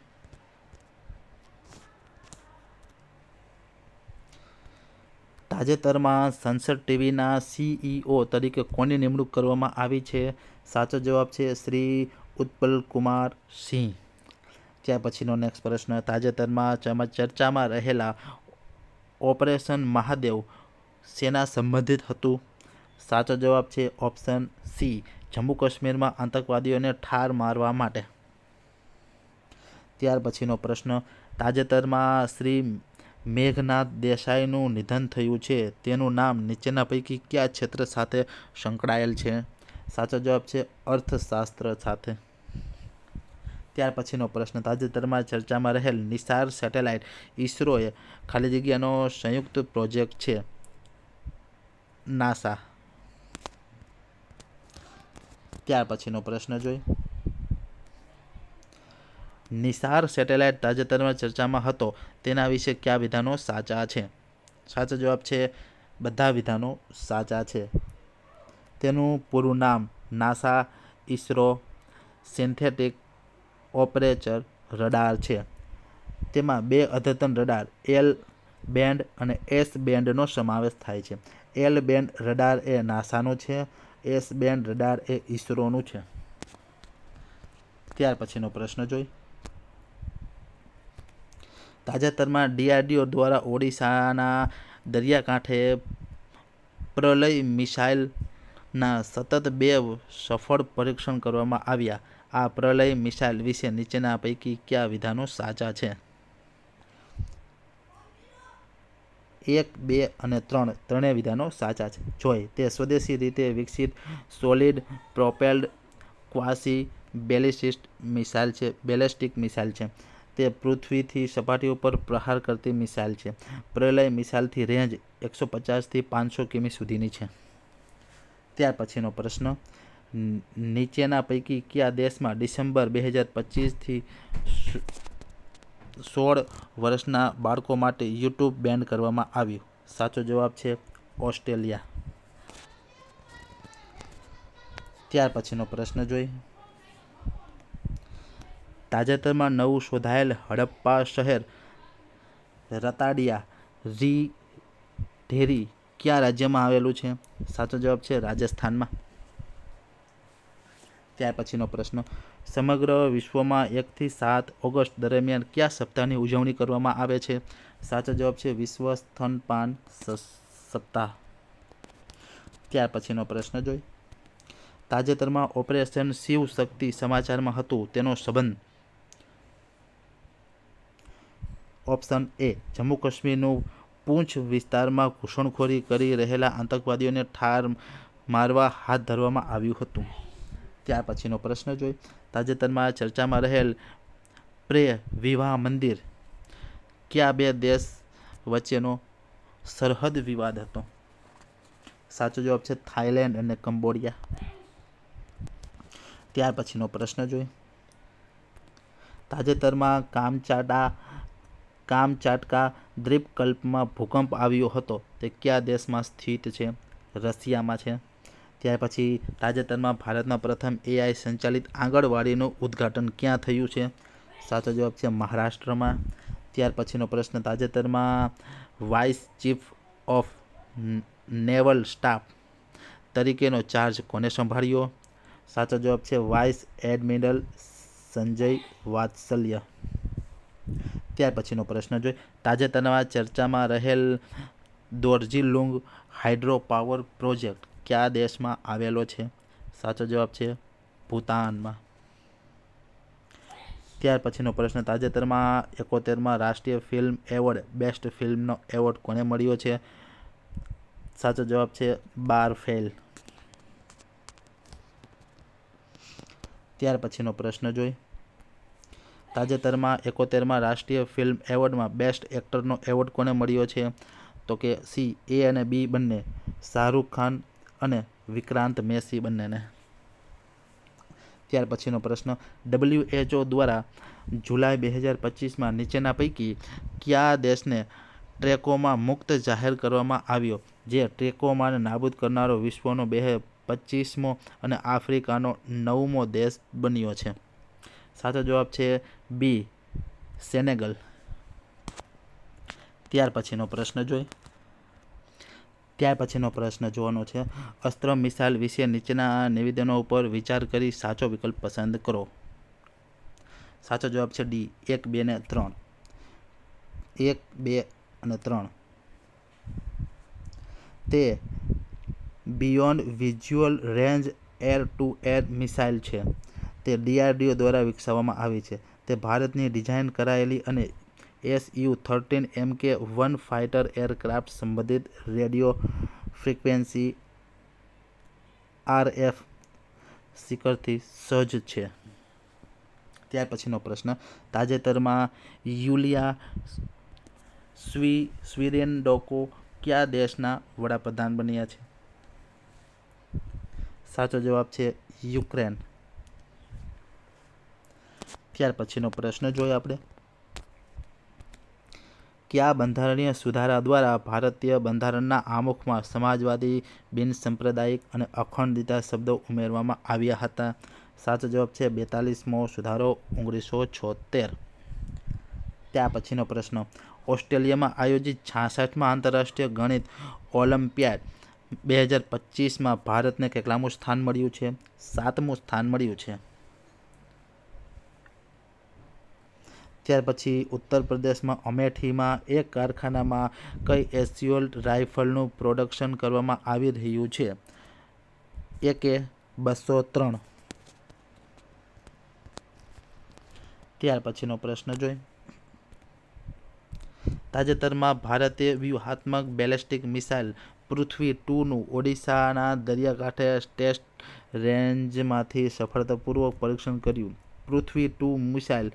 તાજેતરમાં સંસદ ટીવીના CEO તરીકે કોની નિમણૂક કરવામાં આવી છે? સાચો જવાબ છે શ્રી ઉત્પલ કુમાર સિંહ. ત્યાર પછીનો નેક્સ્ટ પ્રશ્ન, તાજેતરમાં ચર્ચામાં રહેલા ઓપરેશન મહાદેવ સેના સંબંધિત હતું? સાચો જવાબ છે ઓપ્શન સી, જમ્મુ કાશ્મીરમાં આતંકવાદીઓને ઠાર મારવા માટે. ત્યાર પછીનો પ્રશ્ન, તાજેતરમાં શ્રી મેઘનાથ દેસાઈનું નિધન થયું છે. તેનું નામ નીચેના પૈકી કયા ક્ષેત્ર સાથે સંકળાયેલ છે? સાચો જવાબ છે અર્થશાસ્ત્ર સાથે. ત્યાર પછીનો પ્રશ્ન, તાજેતરમાં ચર્ચામાં રહેલ નિસાર સેટેલાઇટ ઇસરોએ ખાલી જગ્યાનો સંયુક્ત પ્રોજેક્ટ છે નાસા. ત્યાર પછીનો પ્રશ્ન જોઈ, નિસાર સેટેલાઇટ તાજેતરમાં ચર્ચામાં હતો. તેના વિશે કયા વિધાનો સાચા છે? સાચો જવાબ છે બધા વિધાનો સાચા છે. તેનું પૂરું નામ નાસા ઇસરો સિન્થેટિક ઓપરેચર રડાર છે. તેમાં 2 અદ્યતન રડાર L બેન્ડ અને S બેન્ડનો સમાવેશ થાય છે. L બેન્ડ રડાર એ નાસાનું છે, S બેન્ડ રડાર એ ઇસરોનું છે. ત્યાર પછીનો પ્રશ્ન જોઈ, તાજેતરમાં DRDO દ્વારા ઓડિશાના દરિયાકાંઠે પ્રલય મિસાઇલ ના સતત 2 સફળ પરીક્ષણ કરવામાં આવ્યા. આ પ્રલય મિસાઇલ વિશે નીચેના પૈકી કયા વિધાનો સાચા છે? 1, 2 અને 3 ત્રણેય વિધાનો સાચા છે. જોઈ તે સ્વદેશી રીતે વિકસિત સોલિડ પ્રોપેલ્ડ ક્વાસી બેલિસ્ટિક મિસાઇલ છે. તે પૃથ્વીથી સપાટી ઉપર પ્રહાર કરતી મિસાઇલ છે. પ્રલય મિસાઇલથી રેન્જ 150 થી 500 કિમી સુધીની છે. ત્યાર પછીનો પ્રશ્ન, નીચેના પૈકી કયા દેશમાં ડિસેમ્બર 2025થી 16 વર્ષના બાળકો માટે યુટ્યુબ બેન કરવામાં આવ્યું? સાચો જવાબ છે ઓસ્ટ્રેલિયા. ત્યાર પછીનો પ્રશ્ન જોઈ. તાજેતરમાં નવું શોધાયેલ હડપ્પા શહેર રતાડિયા ઢેરી કયા રાજ્યમાં આવેલું છે? સાચો જવાબ છે રાજસ્થાનમાં. ત્યાર પછીનો પ્રશ્ન, સમગ્ર વિશ્વમાં 1 થી 7 ઓગસ્ટ દરમિયાન કયા સપ્તાહની ઉજવણી કરવામાં આવે છે? સાચો જવાબ છે વિશ્વ સ્તનપાન સપ્તાહ. ત્યાર પછીનો પ્રશ્ન જોઈ. તાજેતરમાં ઓપરેશન શિવ શક્તિ સમાચારમાં હતું તેનો સંબંધ? ઓપ્શન એ, જમ્મુ કાશ્મીરનું પૂંછ વિસ્તારમાં ઘૂસણખોરી કરી રહેલા આતંકવાદીઓને ઠાર મારવા હાથ ધરવામાં આવ્યું હતું. ત્યાર પછીનો પ્રશ્ન જોઈ. તાજેતરમાં ચર્ચામાં રહેલ પ્રે વિવાહ મંદિર કયા 2 દેશ વચ્ચેનો સરહદ વિવાદ હતો? સાચો જવાબ છે થાઈલેન્ડ અને કંબોડિયા. ત્યાર પછીનો પ્રશ્ન જોઈ. તાજેતરમાં કામચાટકા દ્વીપકલ્પમાં ભૂકંપ આવ્યો હતો તે કયા દેશમાં સ્થિત છે? રશિયામાં છે. ત્યાર પછી તાજેતરમાં ભારતમાં પ્રથમ AI સંચાલિત આંગણવાડીનું ઉદ્ઘાટન ક્યાં થયું છે? સાચો જવાબ છે મહારાષ્ટ્રમાં. ત્યાર પછીનો પ્રશ્ન, તાજેતરમાં vice chief of naval staff તરીકેનો ચાર્જ કોને સંભાળ્યો? સાચો જવાબ છે વાઇસ એડમિરલ સંજય વાત્સલ્ય. ત્યાર પછીનો પ્રશ્ન જોઈ. તાજેતરમાં ચર્ચામાં રહેલ દોર્જીલુંગ હાઇડ્રો પાવર પ્રોજેક્ટ કયા દેશમાં આવેલો છે? સાચો જવાબ છે ભૂતાનમાં. ત્યાર પછીનો પ્રશ્ન, તાજેતરમાં 71માં રાષ્ટ્રીય ફિલ્મ એવોર્ડ બેસ્ટ ફિલ્મનો એવોર્ડ કોને મળ્યો છે? સાચો જવાબ છે બારફેલ. ત્યાર પછીનો પ્રશ્ન જોઈ. તાજેતરમાં 71માં રાષ્ટ્રીય ફિલ્મ એવોર્ડમાં બેસ્ટ એક્ટરનો એવોર્ડ કોને મળ્યો છે? તો કે સી, એ અને બી બંને, શાહરૂખ ખાન અને વિક્રાંત મેસી બંનેને. ત્યાર પછીનો પ્રશ્ન, WHO દ્વારા જુલાઈ 2025માં નીચેના પૈકી કયા દેશને ટ્રેકોમા મુક્ત જાહેર કરવામાં આવ્યો, જે ટ્રેકોમાને નાબૂદ કરનારો વિશ્વનો 25મો અને આફ્રિકાનો 9મો દેશ બન્યો છે? સાચો જવાબ છે બી, સેનેગલ. ત્યાર પછીનો પ્રશ્ન જોવાનો છે, અસ્ત્ર મિસાઇલ વિશે નીચેના નિવેદનો ઉપર વિચાર કરી સાચો વિકલ્પ પસંદ કરો. સાચો જવાબ છે ડી, 1, 2 અને 3. 1, 2 અને 3. તે beyond visual range air two air missile છે. તે DRDO દ્વારા વિકસાવવામાં આવી છે. તે ભારતની ડિઝાઇન કરાયેલી અને Su-13 Mk-1 ફાઇટર એરક્રાફ્ટ સંબંધિત રેડિયો ફ્રીક્વન્સી RF શિખરથી સજ્જ છે. ત્યાર પછીનો પ્રશ્ન, તાજેતરમાં યુલિયા સ્વિરેન્ડોકો કયા દેશના વડાપ્રધાન બન્યા છે? સાચો જવાબ છે યુક્રેન. ત્યાર પછીનો પ્રશ્ન જોઈએ આપણે, કયા બંધારણીય સુધારા દ્વારા ભારતીય બંધારણના આમુખમાં સમાજવાદી, બિનસાંપ્રદાયિક અને અખંડિતતા શબ્દો ઉમેરવામાં આવ્યા હતા? સાચો જવાબ છે 42મો સુધારો 1976. ત્યાર પછીનો પ્રશ્ન, ઓસ્ટ્રેલિયામાં આયોજિત 66મા આંતરરાષ્ટ્રીય ગણિત ઓલિમ્પિયાડ 2025માં ભારતને કેટલામું સ્થાન મળ્યું છે? 7મું સ્થાન મળ્યું છે. ત્યાર પછી ઉત્તર પ્રદેશમાં અમેઠીમાં એક કારખાનામાં કઈ એસોલ્ટ રાઇફલનું પ્રોડક્શન કરવામાં આવી રહ્યું છે? એકે 203. ત્યાર પછીનો પ્રશ્ન જોઈએ. તાજેતરમાં ભારતે વ્યૂહાત્મક બેલેસ્ટિક મિસાઇલ પૃથ્વી 2નું ઓડિશાના દરિયાકાંઠે ટેસ્ટ રેન્જમાંથી સફળતાપૂર્વક પરીક્ષણ કર્યું. પૃથ્વી 2 મિસાઇલ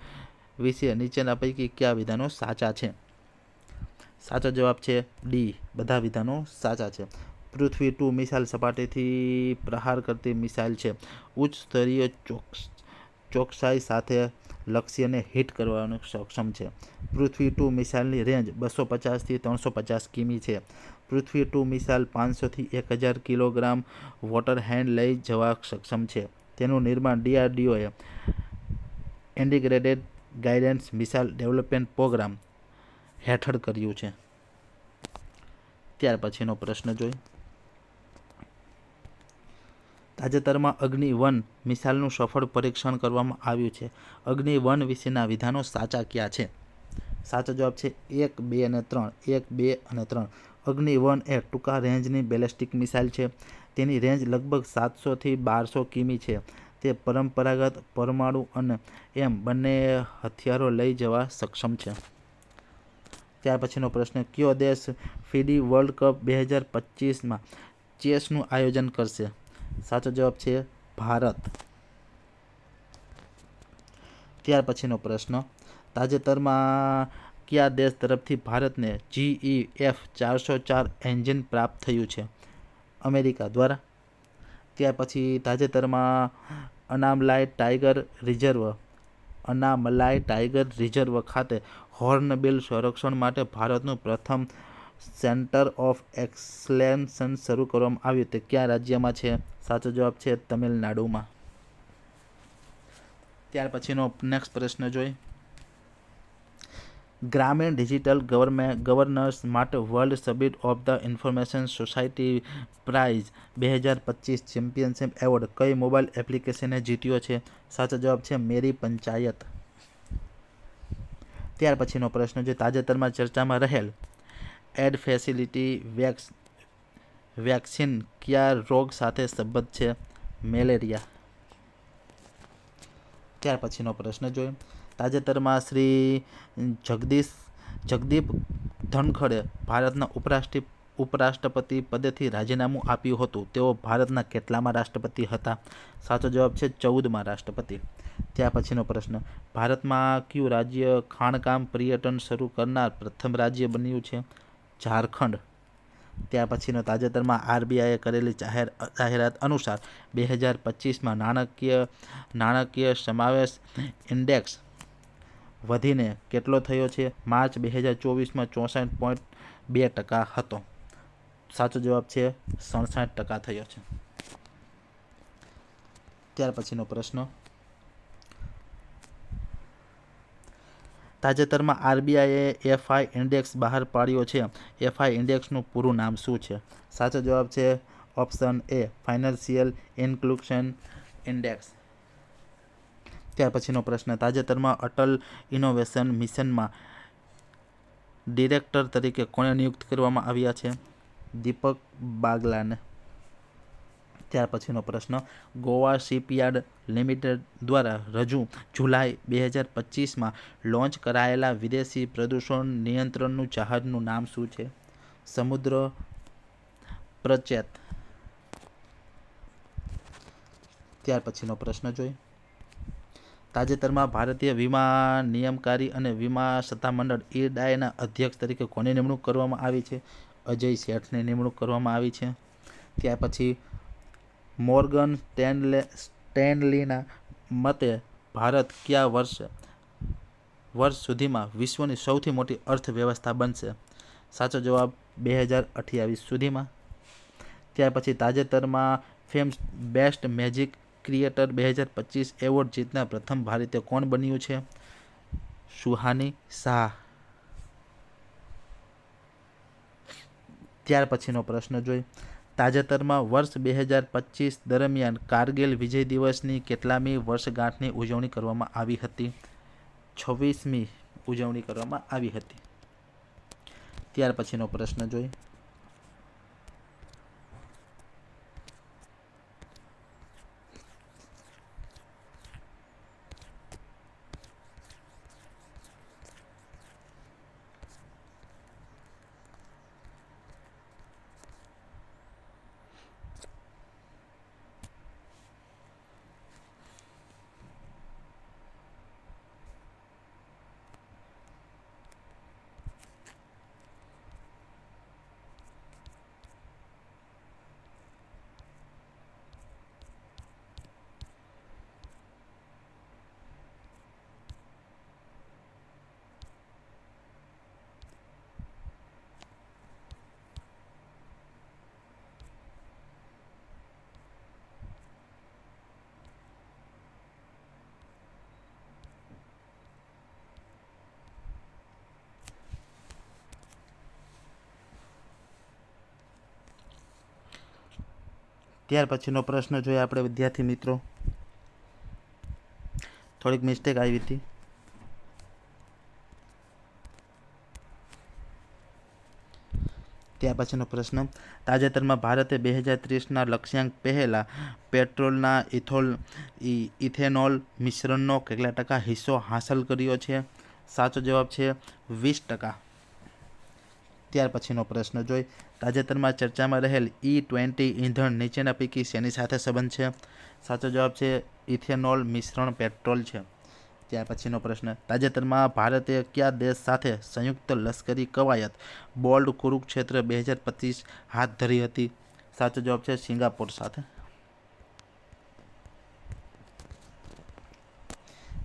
વિશે નીચેના પૈકી કયા વિધાનો સાચા છે? સાચો જવાબ છે ડી, બધા વિધાનો સાચા છે. પૃથ્વી 2 મિસાઇલ સપાટીથી પ્રહાર કરતી મિસાઇલ છે. ઉચ્ચ સ્તરીય ચોકસાઈ સાથે લક્ષ્યને હિટ કરવાનું સક્ષમ છે. પૃથ્વી 2 મિસાઇલની રેન્જ 250થી 350 કિમી છે. પૃથ્વી 2 મિસાઇલ 500થી 1000 કિલોગ્રામ વોટર હેન્ડ લઈ જવા સક્ષમ છે. તેનું નિર્માણ DRDOએ integrated guidance missile development programme હેઠળ કર્યું છે. ત્યાર પછીનો પ્રશ્ન જોઈએ. તાજેતરમાં અગ્નિ-1 મિસાઇલનું સફળ પરીક્ષણ કરવામાં આવ્યું છે. અગ્નિ-1 વિશેના વિધાનો સાચા કયા છે? સાચો જવાબ છે 1, 2 અને 3. 1, 2 અને 3. અગ્નિ-1 એ ટૂંકા રેન્જની બેલેસ્ટિક મિસાઇલ છે. તેની રેન્જ લગભગ 700થી 1200 કિમી છે. તે પરંપરાગત પરમાણુ અને એમ બંને હથિયારો લઈ જવા સક્ષમ છે. ત્યાર પછીનો પ્રશ્ન, કયો દેશ ફિડે વર્લ્ડ કપ 2025માં ચેસનું આયોજન કરશે? સાચો જવાબ છે ભારત. ત્યાર પછીનો પ્રશ્ન, તાજેતરમાં કયા દેશ તરફથી ભારતને GEF 404 એન્જિન પ્રાપ્ત થયું છે? અમેરિકા દ્વારા. ત્યાર પછી તાજેતરમાં અનામલાઈ ટાઈગર રિઝર્વ ખાતે હોર્નબિલ સંરક્ષણ માટે ભારતનું પ્રથમ સેન્ટર ઓફ એક્સેલન્સ શરૂ કરવામાં આવ્યું તે કયા રાજ્યમાં છે? સાચો જવાબ છે તમિલનાડુમાં. ત્યાર પછીનો નેક્સ્ટ પ્રશ્ન જોઈએ. ગ્રામીણ ડિજિટલ ગવર્નન્સ માટે world summit of the information society prize 2025 championship award કઈ મોબાઈલ એપ્લિકેશને જીત્યો છે? સાચો જવાબ છે મેરી પંચાયત. ત્યાર પછીનો પ્રશ્ન છે, તાજેતરમાં ચર્ચામાં રહેલ એડ ફેસિલિટી વેક્સિન કયા રોગ સાથે સંબંધ છે? મેલેરિયા. ત્યાર પછીનો પ્રશ્ન જોઈએ. તાજેતરમાં શ્રી જગદીપ ધનખડે ભારતના ઉપરાષ્ટ્રપતિ પદેથી રાજીનામું આપ્યું હતું. તેઓ ભારતના કેટલામાં રાષ્ટ્રપતિ હતા? સાચો જવાબ છે 14મા રાષ્ટ્રપતિ. ત્યાર પછીનો પ્રશ્ન, ભારતમાં કયું રાજ્ય ખાણકામ પર્યટન શરૂ કરનાર પ્રથમ રાજ્ય બન્યું છે? ઝારખંડ. ત્યાર પછીનો, તાજેતરમાં RBIએ કરેલી જાહેરાત અનુસાર 2025માં નાણાકીય સમાવેશ ઇન્ડેક્સ વધીને કેટલો થયો છે? માર્ચ 2024માં 64.2% હતો. સાચો જવાબ છે 67% થયો છે. ત્યાર પછીનો પ્રશ્ન, તાજેતરમાં RBIએ FI ઇન્ડેક્સ બહાર પાડ્યો છે. FI ઇન્ડેક્સનું પૂરું નામ શું છે? સાચો જવાબ છે option A financial inclusion index. ત્યાર પછીનો પ્રશ્ન, તાજેતરમાં અટલ ઇનોવેશન મિશનમાં ડિરેક્ટર તરીકે કોને નિયુક્ત કરવામાં આવ્યા છે? દીપક બાગલાને. ત્યાર પછીનો પ્રશ્ન, ગોવા શિપયાર્ડ લિમિટેડ દ્વારા જુલાઈ 2025માં લોન્ચ કરાયેલા વિદેશી પ્રદૂષણ નિયંત્રણનું જહાજનું નામ શું છે? સમુદ્ર પ્રચેત. ત્યાર પછીનો પ્રશ્ન જોઈએ. તાજેતરમાં ભારતીય વીમા નિયમનકારી અને વીમા સત્તામંડળ IRDAIના અધ્યક્ષ તરીકે કોની નિમણૂક કરવામાં આવી છે? અજય શેઠની નિમણૂક કરવામાં આવી છે. ત્યાર પછી મોર્ગન સ્ટેનલીના મતે ભારત કયા વર્ષ સુધીમાં વિશ્વની સૌથી મોટી અર્થવ્યવસ્થા બનશે? સાચો જવાબ 2028 સુધીમાં. ત્યાર પછી તાજેતરમાં ફેમ્સ બેસ્ટ મેજિક ક્રિએટર 2025 એવોર્ડ જીતનાર પ્રથમ ભારતીય કોણ બન્યું છે? સુહાની શાહ. ત્યાર પછીનો પ્રશ્ન જોઈ. તાજેતરમાં વર્ષ 2025 દરમિયાન કારગિલ વિજય દિવસની કેટલામી વર્ષગાંઠની ઉજવણી કરવામાં આવી હતી? 26મી ઉજવણી કરવામાં આવી હતી. ત્યાર પછીનો પ્રશ્ન જોઈ. ત્યાર પછીનો પ્રશ્ન જોઈએ આપણે વિદ્યાર્થી મિત્રો. થોડીક મિસ્ટેક આવી હતી. ત્યાર પછીનો પ્રશ્ન, તાજેતરમાં ભારતે 2030ના લક્ષ્યાંક પહેલા પેટ્રોલના ઇથેનોલ મિશ્રણનો કેટલા ટકા હિસ્સો હાંસલ કર્યો છે? સાચો જવાબ છે 20%. ત્યાર પછીનો પ્રશ્ન જોઈ, તાજેતરમાં ચર્ચામાં રહેલ E20 ઈંધણ નીચેના પૈકી શેની સાથે સંબંધ છે? સાચો જવાબ છે ઇથેનોલ મિશ્રણ પેટ્રોલ છે. ત્યાર પછીનો પ્રશ્ન, તાજેતરમાં ભારતે કયા દેશ સાથે સંયુક્ત લશ્કરી કવાયત બોલ્ડ કુરુક્ષેત્ર 2025 હાથ ધરી હતી? સાચો જવાબ છે સિંગાપોર સાથે.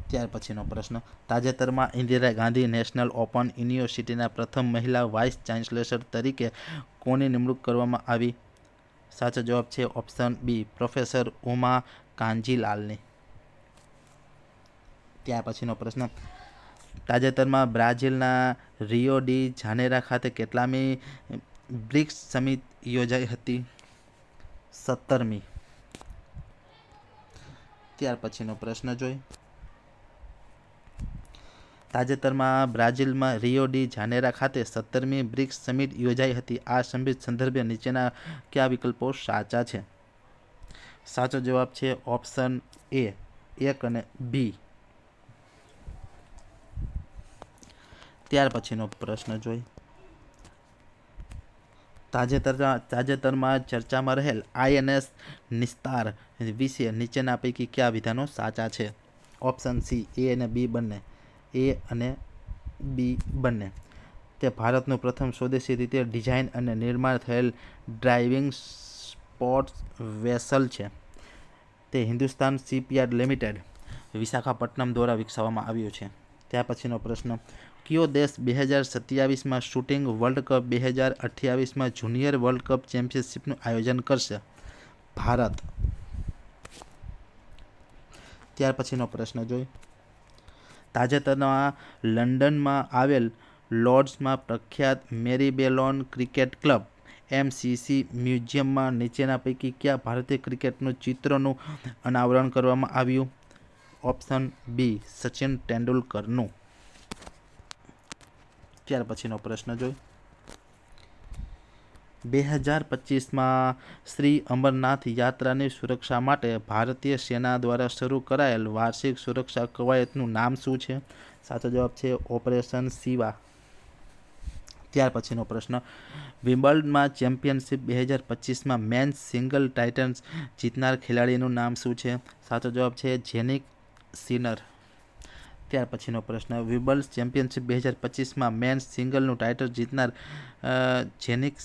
ત્યાર પછીનો પ્રશ્ન, તાજેતરમાં ઇન્દિરા ગાંધી નેશનલ ઓપન યુનિવર્સિટીના પ્રથમ મહિલા વાઇસ ચાન્સેલર તરીકે કોની નિમણૂક કરવામાં આવી? સાચો જવાબ છે ઓપ્શન બી પ્રોફેસર ઉમા કાંજીલાલની. ત્યાર પછીનો પ્રશ્ન, તાજેતરમાં બ્રાઝિલના રિયો ડી જાનેરા ખાતે કેટલામી બ્રિક્સ સમિટ યોજાઈ હતી? 17મી. ત્યાર પછીનો પ્રશ્ન જોઈ, તાજેતરમાં બ્રાઝિલમાં રિયો ડી જાનેરા ખાતે 17મી બ્રિક્સ સમિટ યોજાઈ હતી. આ સમિટ સંદર્ભે નીચેના કયા વિકલ્પો સાચા છે? સાચો જવાબ છે ઓપ્શન એ 1 અને બી. ત્યાર પછીનો પ્રશ્ન જોઈ, તાજેતરમાં ચર્ચામાં રહેલ INS નિસ્તાર વિશે નીચેના પૈકી કયા વિધાનો સાચા છે? ઓપ્શન સી એ અને બી બંને. એ અને બી બંને. તે ભારતનું પ્રથમ સ્વદેશી રીતે ડિઝાઇન અને નિર્માણ થયેલ ડ્રાઇવિંગ સ્પોર્ટ્સ વેસલ છે. તે હિન્દુસ્તાન શિપયાર્ડ લિમિટેડ વિશાખાપટ્ટનમ દ્વારા વિકસાવવામાં આવ્યું છે. ત્યાર પછીનો પ્રશ્ન, કયો દેશ 2027માં શૂટિંગ વર્લ્ડ કપ 2028માં જુનિયર વર્લ્ડ કપ ચેમ્પિયનશિપનું આયોજન કરશે? ભારત. ત્યાર પછીનો પ્રશ્ન જોઈ, તાજેતરમાં લંડનમાં આવેલ લોર્ડ્સમાં પ્રખ્યાત મેરીબેલોન ક્રિકેટ ક્લબ MCC મ્યુઝિયમમાં નીચેના પૈકી કયા ભારતીય ક્રિકેટનું ચિત્રનું અનાવરણ કરવામાં આવ્યું? ઓપ્શન બી સચિન તેંડુલકરનું. ત્યાર પછીનો પ્રશ્ન જોઈ, 2025માં શ્રી અમરનાથ યાત્રાની સુરક્ષા માટે ભારતીય સેના દ્વારા શરૂ કરાયેલ વાર્ષિક સુરક્ષા કવાયતનું નામ શું છે? સાચો જવાબ છે ઓપરેશન શિવા. ત્યાર પછીનો પ્રશ્ન, વિમ્બલ્ડનમાં ચેમ્પિયનશિપ 2025માં મેન્સ સિંગલ ટાઇટલ જીતનાર ખેલાડીનું નામ શું છે? સાચો જવાબ છે જેનિક સિનર. ત્યાર પછીનો પ્રશ્ન, વિમ્બલ્ડ ચેમ્પિયનશિપ 2025માં મેન્સ સિંગલનું ટાઇટલ જીતનાર જેનિક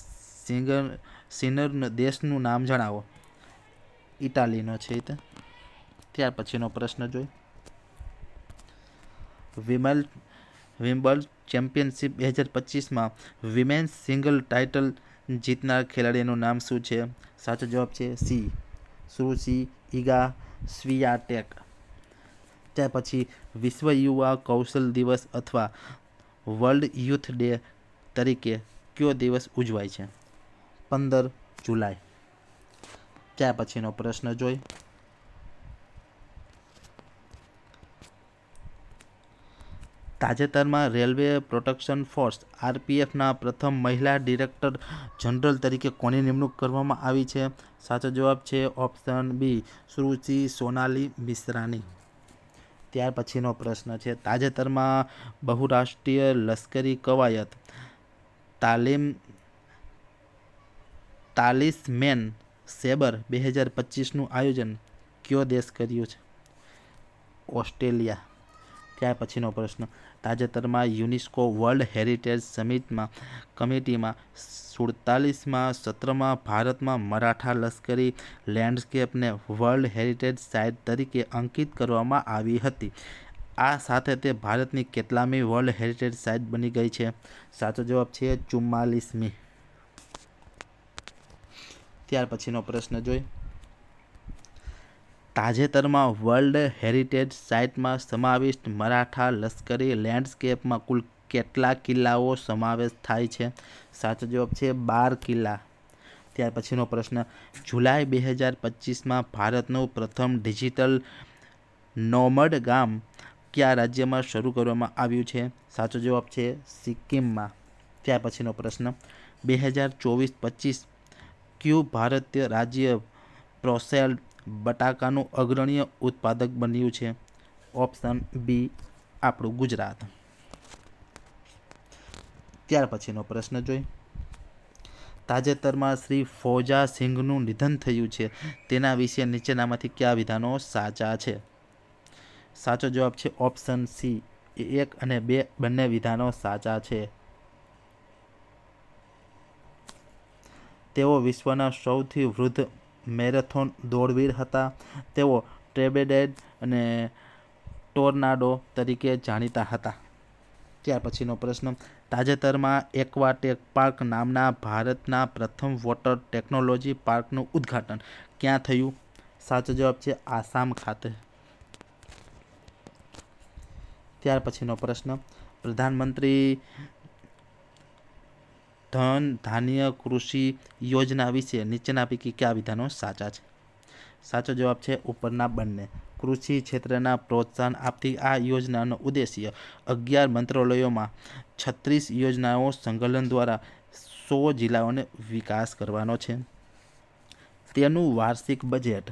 સિનર દેશનું નામ જણાવો. ઇટાલીનો છે તે. ત્યાર પછીનો પ્રશ્ન જોઈ, વિમ્બલ્ડ ચેમ્પિયનશિપ 2025માં વિમેન્સ સિંગલ ટાઇટલ જીતનાર ખેલાડીનું નામ શું છે? સાચો જવાબ છે સી સુરુચિ ઇગા સ્વિયાટેક. ત્યાર પછી વિશ્વ યુવા કૌશલ દિવસ અથવા વર્લ્ડ યુથ ડે તરીકે કયો દિવસ ઉજવાય છે? 15 જુલાઈ. ત્યાર પછીનો પ્રશ્ન જોઈ, તાજેતરમાં રેલવે પ્રોટેક્શન ફોર્સ RPFના પ્રથમ મહિલા ડિરેક્ટર જનરલ તરીકે કોની નિમણૂક કરવામાં આવી છે? સાચો જવાબ છે ઓપ્શન બી સુરુચિ સોનાલી મિશ્રાની. ત્યાર પછીનો પ્રશ્ન છે, તાજેતરમાં બહુરાષ્ટ્રીય લશ્કરી કવાયત તાલિસ્મેન સેબર 2025નું આયોજન કયો દેશ કર્યું છે? ઓસ્ટ્રેલિયા. ત્યાર પછીનો પ્રશ્ન, તાજેતરમાં યુનેસ્કો વર્લ્ડ હેરિટેજ કમિટીમાં 47માં સત્રમાં ભારતમાં મરાઠા લશ્કરી લેન્ડસ્કેપને વર્લ્ડ હેરિટેજ સાઇટ તરીકે અંકિત કરવામાં આવી હતી. આ સાથે તે ભારતની કેટલામી વર્લ્ડ હેરિટેજ સાઇટ બની ગઈ છે? સાચો જવાબ છે 44મી. ત્યાર પછીનો પ્રશ્ન જોઈ, તાજેતરમાં વર્લ્ડ હેરિટેજ સાઇટમાં સમાવિષ્ટ મરાઠા લશ્કરી લેન્ડસ્કેપમાં કુલ કેટલા કિલ્લાઓ સમાવેશ થાય છે? સાચો જવાબ છે 12 કિલ્લા. ત્યાર પછીનો પ્રશ્ન, જુલાઈ 2025માં ભારતનું પ્રથમ ડિજિટલ નોમડ ગામ કયા રાજ્યમાં શરૂ કરવામાં આવ્યું છે? સાચો જવાબ છે સિક્કિમમાં. ત્યાર પછીનો પ્રશ્ન, 2024-25 કયું ભારતીય રાજ્ય પ્રોસેસ્ડ બટાકાનું અગ્રણી ઉત્પાદક બન્યું છે? ઓપ્શન બી આપણું ગુજરાત. ત્યાર પછીનો પ્રશ્ન જોઈ, તાજેતરમાં શ્રી ફૌજા સિંઘનું નિધન થયું છે, તેના વિશે નીચેનામાંથી કયા વિધાનો સાચા છે? સાચો જવાબ છે ઓપ્શન સી, 1 અને 2 બંને વિધાનો સાચા છે. તેઓ વિશ્વના સૌથી વૃદ્ધ મેરેથોન દોડવીર હતા. તેઓ ટ્રેબેડેડ અને ટોર્નાડો તરીકે જાણીતા હતા. ત્યાર પછીનો પ્રશ્ન, તાજેતરમાં એક્વાટેક પાર્ક નામના ભારતના પ્રથમ વોટર ટેકનોલોજી પાર્કનું ઉદ્ઘાટન ક્યાં થયું? સાચો જવાબ છે આસામ ખાતે. ત્યાર પછીનો પ્રશ્ન, પ્રધાનમંત્રી ધન ધાન્ય કૃષિ યોજના વિશે નીચેના પૈકી કયા વિધાનો સાચા છે? સાચો જવાબ છે ઉપરના બંને. કૃષિ ક્ષેત્રના પ્રોત્સાહન આપતી આ યોજનાનો ઉદ્દેશ્ય 11 મંત્રાલયોમાં 36 યોજનાઓ સંકલન દ્વારા 100 જિલ્લાઓને વિકાસ કરવાનો છે. તેનું વાર્ષિક બજેટ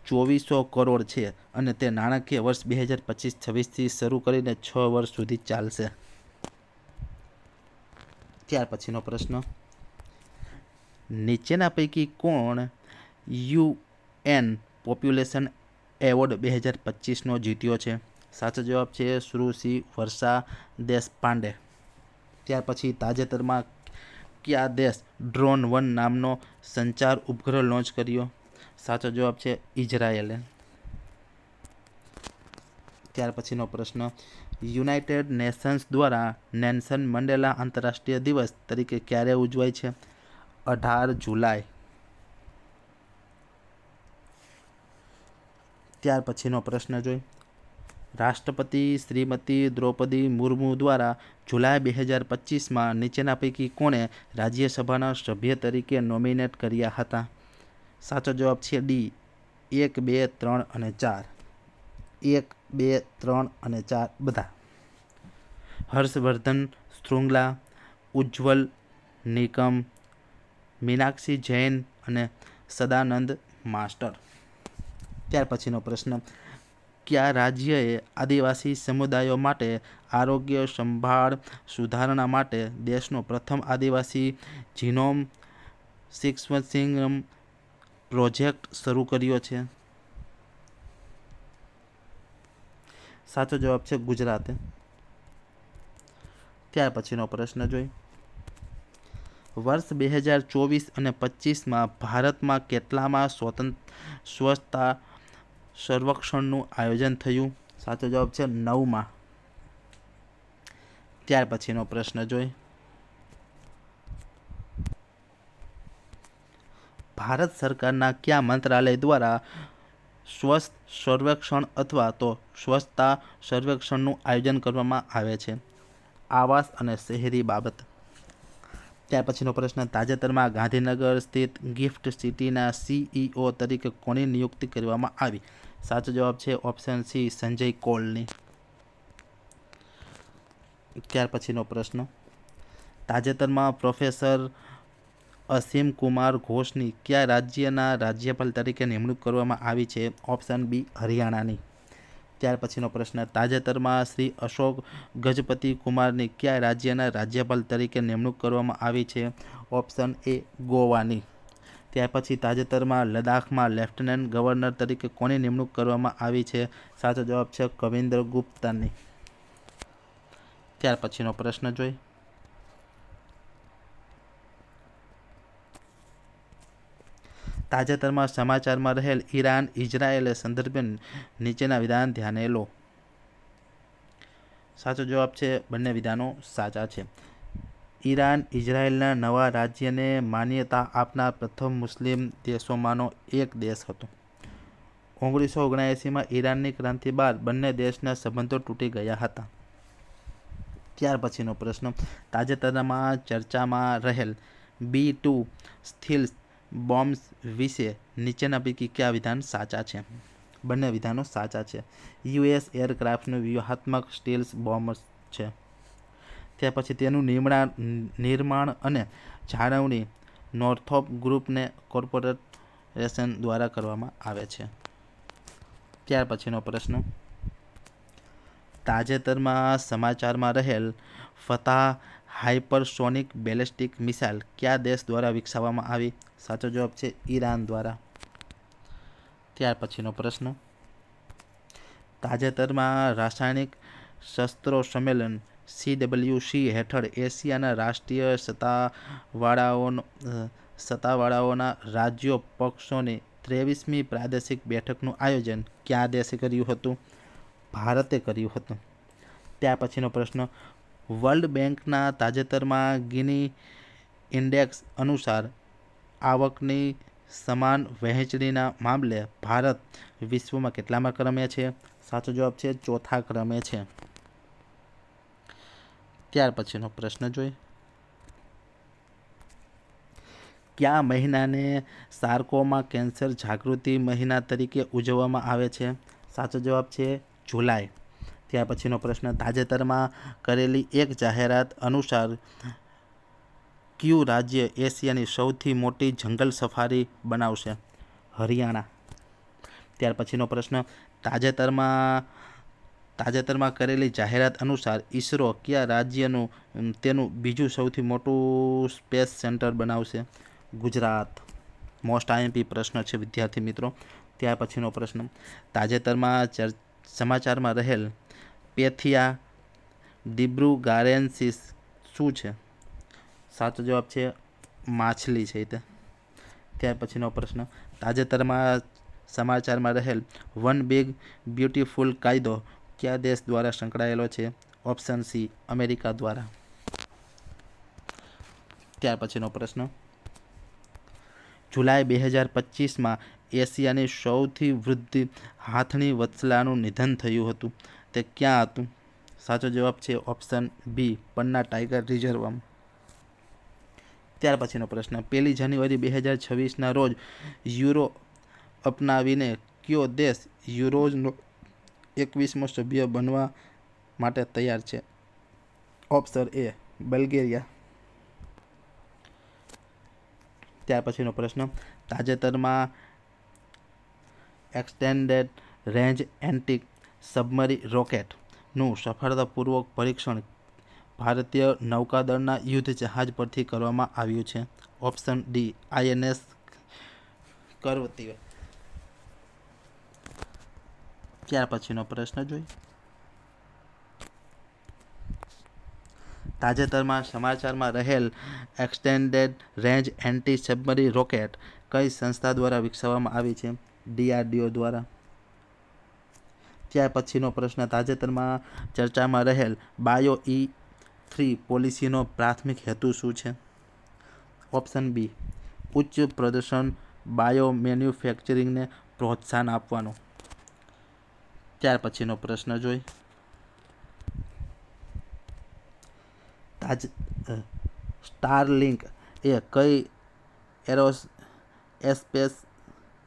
2400 કરોડ છે અને તે નાણાકીય વર્ષ 2025-26થી શરૂ કરીને 6 વર્ષ સુધી ચાલશે. ત્યાર પછીનો પ્રશ્ન, નીચેના પૈકી કોણ UN પોપ્યુલેશન એવોર્ડ 2025નો જીત્યો છે? સાચો જવાબ છે સુશ્રી વર્ષા દેશપાંડે. ત્યાર પછી તાજેતરમાં કયા દેશ ડ્રોન-1 નામનો સંચાર ઉપગ્રહ લોન્ચ કર્યો? સાચો જવાબ છે ઇઝરાયેલે. ત્યાર પછીનો પ્રશ્ન, યુનાઇટેડ નેશન્સ દ્વારા નેલ્સન મંડેલા આંતરરાષ્ટ્રીય દિવસ તરીકે ક્યારે ઉજવાય છે? 18 જુલાઈ. ત્યાર પછીનો પ્રશ્ન જોઈ, રાષ્ટ્રપતિ શ્રીમતી દ્રૌપદી મુર્મુ દ્વારા જુલાઈ 2025માં નીચેના પૈકી કોણે રાજ્યસભાના સભ્ય તરીકે નોમિનેટ કર્યા હતા? સાચો જવાબ છે ડી, 1, 2, 3 અને 4. 1, 2, 3 અને 4 બધા. હર્ષવર્ધન શ્રુંગલા, ઉજ્જવલ નિકમ, મીનાક્ષી જૈન અને સદાનંદ માસ્ટર. ત્યાર પછીનો પ્રશ્ન, કયા રાજ્યએ આદિવાસી સમુદાયો માટે આરોગ્ય સંભાળ સુધારણા માટે દેશનો પ્રથમ આદિવાસી જીનોમ સિક્વન્સિંગ પ્રોજેક્ટ શરૂ કર્યો છે? સાચો જવાબ છે ગુજરાતે. ત્યાર પછીનો પ્રશ્ન જોઈ, વર્ષ 2024 અને 25માં ભારતમાં કેટલામાં સ્વચ્છતા સર્વેક્ષણનું આયોજન થયું? સાચો જવાબ છે 9માં. ત્યાર પછીનો પ્રશ્ન જોઈ, ભારત સરકારના કયા મંત્રાલય દ્વારા સ્વચ્છ સર્વેક્ષણ અથવા તો સ્વચ્છતા સર્વેક્ષણનું આયોજન કરવામાં આવે છે? આવાસ અને શહેરી બાબત. ત્યાર પછીનો પ્રશ્ન, તાજેતરમાં ગાંધીનગર સ્થિત ગિફ્ટ સિટીના CEO તરીકે કોની નિયુક્તિ કરવામાં આવી? સાચો જવાબ છે ઓપ્શન સી, સંજય કોલની. ત્યાર પછીનો પ્રશ્ન, તાજેતરમાં પ્રોફેસર અસીમ કુમાર ઘોષની કયા રાજ્યના રાજ્યપાલ તરીકે નિમણૂક કરવામાં આવી છે? ઓપ્શન બી, હરિયાણાની. ત્યાર પછીનો પ્રશ્ન, તાજેતરમાં શ્રી અશોક ગજપતિ કુમારની કયા રાજ્યના રાજ્યપાલ તરીકે નિમણૂક કરવામાં આવી છે? ઓપ્શન એ, ગોવાની. ત્યાર પછી તાજેતરમાં લદ્દાખમાં લેફ્ટનન્ટ ગવર્નર તરીકે કોની નિમણૂક કરવામાં આવી છે? સાચો જવાબ છે કવિન્દ્ર ગુપ્તાની. ત્યાર પછીનો પ્રશ્ન જોઈ, તાજેતરમાં સમાચારમાં રહેલ ઈરાન ઇઝરાયેલ સંદર્ભે નીચેના વિધાન ધ્યાને લો. સાચો જવાબ છે બંને વિધાનો સાચા છે. ઈરાન ઇઝરાયેલના નવા રાજ્યને માન્યતા આપનાર પ્રથમ મુસ્લિમ દેશોમાંનો એક દેશ હતો. 1979માં ઈરાનની ક્રાંતિ બાદ બંને દેશના સંબંધો તૂટી ગયા હતા. ત્યાર પછીનો પ્રશ્ન, તાજેતરમાં ચર્ચામાં રહેલ B2 સ્ટીલ્સ બોમ્બ્સ વિશે નીચેના પૈકી કયા વિધાન સાચા છે? બંને વિધાનો સાચા છે. યુએસ એરક્રાફ્ટનું વ્યૂહાત્મક સ્ટીલ્સ બોમ્બ છે. ત્યાર પછી તેનું નિર્માણ અને જાળવણી નોર્થોપ ગ્રુપને કોર્પોરેશન દ્વારા કરવામાં આવે છે. ત્યાર પછીનો પ્રશ્ન, તાજેતરમાં સમાચારમાં રહેલ ફતાહ હાઇપરસોનિક બેલેસ્ટિક મિસાઇલ કયા દેશ દ્વારા વિકસાવવામાં આવી? સાચો જવાબ છે ઈરાન દ્વારા. ત્યાર પછીનો પ્રશ્ન, તાજેતરમાં રાસાયણિક શસ્ત્રો સંમેલન CWC હેઠળ એશિયાના રાષ્ટ્રીય સત્તાવાળાઓના રાજ્યો પક્ષોની 23મી પ્રાદેશિક બેઠકનું આયોજન કયા દેશે કર્યું હતું? ભારતે કર્યું હતું. ત્યાર પછીનો પ્રશ્ન, વર્લ્ડ બેંકના તાજેતરમાં ગિની ઇન્ડેક્સ અનુસાર આવકની સમાન વહેંચણીના મામલે ભારત વિશ્વમાં કેટલામાં ક્રમે છે? સાચો જવાબ છે ચોથા ક્રમે છે. ત્યાર પછીનો પ્રશ્ન જોઈએ, કયા મહિનાને સાર્કોમા કેન્સર જાગૃતિ મહિના તરીકે ઉજવવામાં આવે છે? સાચો જવાબ છે જુલાઈ. ત્યાર પછીનો પ્રશ્ન, તાજેતરમાં કરેલી એક જાહેરાત અનુસાર કયું રાજ્ય એશિયાની સૌથી મોટી જંગલ સફારી બનાવશે? હરિયાણા. ત્યાર પછીનો પ્રશ્ન, તાજેતરમાં કરેલી જાહેરાત અનુસાર ઈસરો કયા રાજ્યનું તેનું બીજું સૌથી મોટું સ્પેસ સેન્ટર બનાવશે? ગુજરાત. મોસ્ટ આઈએમપી પ્રશ્ન છે વિદ્યાર્થી મિત્રો. ત્યાર પછીનો પ્રશ્ન, તાજેતરમાં સમાચારમાં રહેલ પેથિયા ડિબ્રુગારેન્સિસ શું છે? સાચો જવાબ છે માછલી છે તે. ત્યાર પછીનો પ્રશ્ન, તાજેતરમાં સમાચારમાં રહેલ વન બિગ બ્યુટીફુલ કાયદો કયા દેશ દ્વારા સંકળાયેલો છે? ઓપ્શન સી અમેરિકા દ્વારા. ત્યાર પછીનો પ્રશ્ન, જુલાઈ 2025માં એશિયાની સૌથી વૃદ્ધ હાથણી વત્સલાનું નિધન થયું હતું. તે ક્યાં હતું? સાચો જવાબ છે ઓપ્શન બી પન્ના ટાઈગર રિઝર્વમાં. ત્યાર પછીનો પ્રશ્ન, 1 જાન્યુઆરી 2026ના રોજ યુરો અપનાવીને કયો દેશ યુરોઝનો 21મો સભ્ય બનવા માટે તૈયાર છે? Option A Bulgaria. ત્યાર પછીનો પ્રશ્ન, તાજેતરમાં એક્સટેન્ડેડ રેન્જ એન્ટી સબમરીન રોકેટનું સફળતાપૂર્વક પરીક્ષણ ભારતીય નૌકાદળના યુદ્ધ જહાજ પરથી કરવામાં આવ્યું છે? Option D INS કરવતી. ત્યાર પછીનો પ્રશ્ન જોઈ, તાજેતરમાં સમાચારમાં રહેલ extended range anti submarine rocket કઈ સંસ્થા દ્વારા વિકસાવવામાં આવી છે? DRDO દ્વારા. ત્યાર પછીનો પ્રશ્ન, તાજેતરમાં ચર્ચામાં રહેલ બાયો E3 પોલિસીનો પ્રાથમિક હેતુ શું છે? ઓપ્શન બી ઉચ્ચ પ્રદૂષણ બાયો મેન્યુફેક્ચરિંગને પ્રોત્સાહન આપવાનું. ત્યાર પછીનો પ્રશ્ન જોઈ, સ્ટારલિંક એ કઈ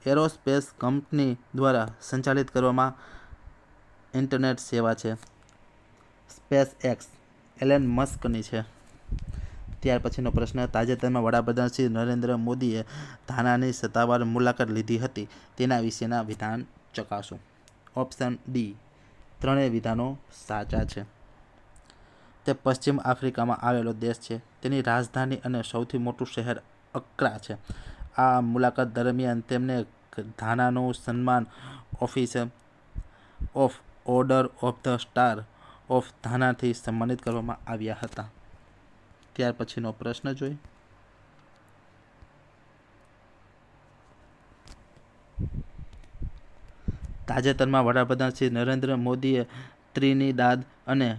એરોસ્પેસ કંપની દ્વારા સંચાલિત કરવામાં ઇન્ટરનેટ સેવા છે? સ્પેસ એક્સ એલન મસ્કની છે. ત્યાર પછીનો પ્રશ્ન, તાજેતરમાં વડાપ્રધાન શ્રી નરેન્દ્ર મોદીએ ઘાનાની સત્તાવાર મુલાકાત લીધી હતી. તેના વિશેના વિધાન ચકાસો. ઓપ્શન ડી ત્રણેય વિધાનો સાચા છે. તે પશ્ચિમ આફ્રિકામાં આવેલો દેશ છે. તેની રાજધાની અને સૌથી મોટું શહેર અક્રા છે. આ મુલાકાત દરમિયાન તેમને ઘાનાનું સન્માન officer of order of the star of ઘાનાથી સન્માનિત કરવામાં આવ્યા હતા. ત્યાર પછીનો પ્રશ્ન જોઈ, તાજેતરમાં વડાપ્રધાન શ્રી નરેન્દ્ર મોદીએ ત્રિનિદાદ અને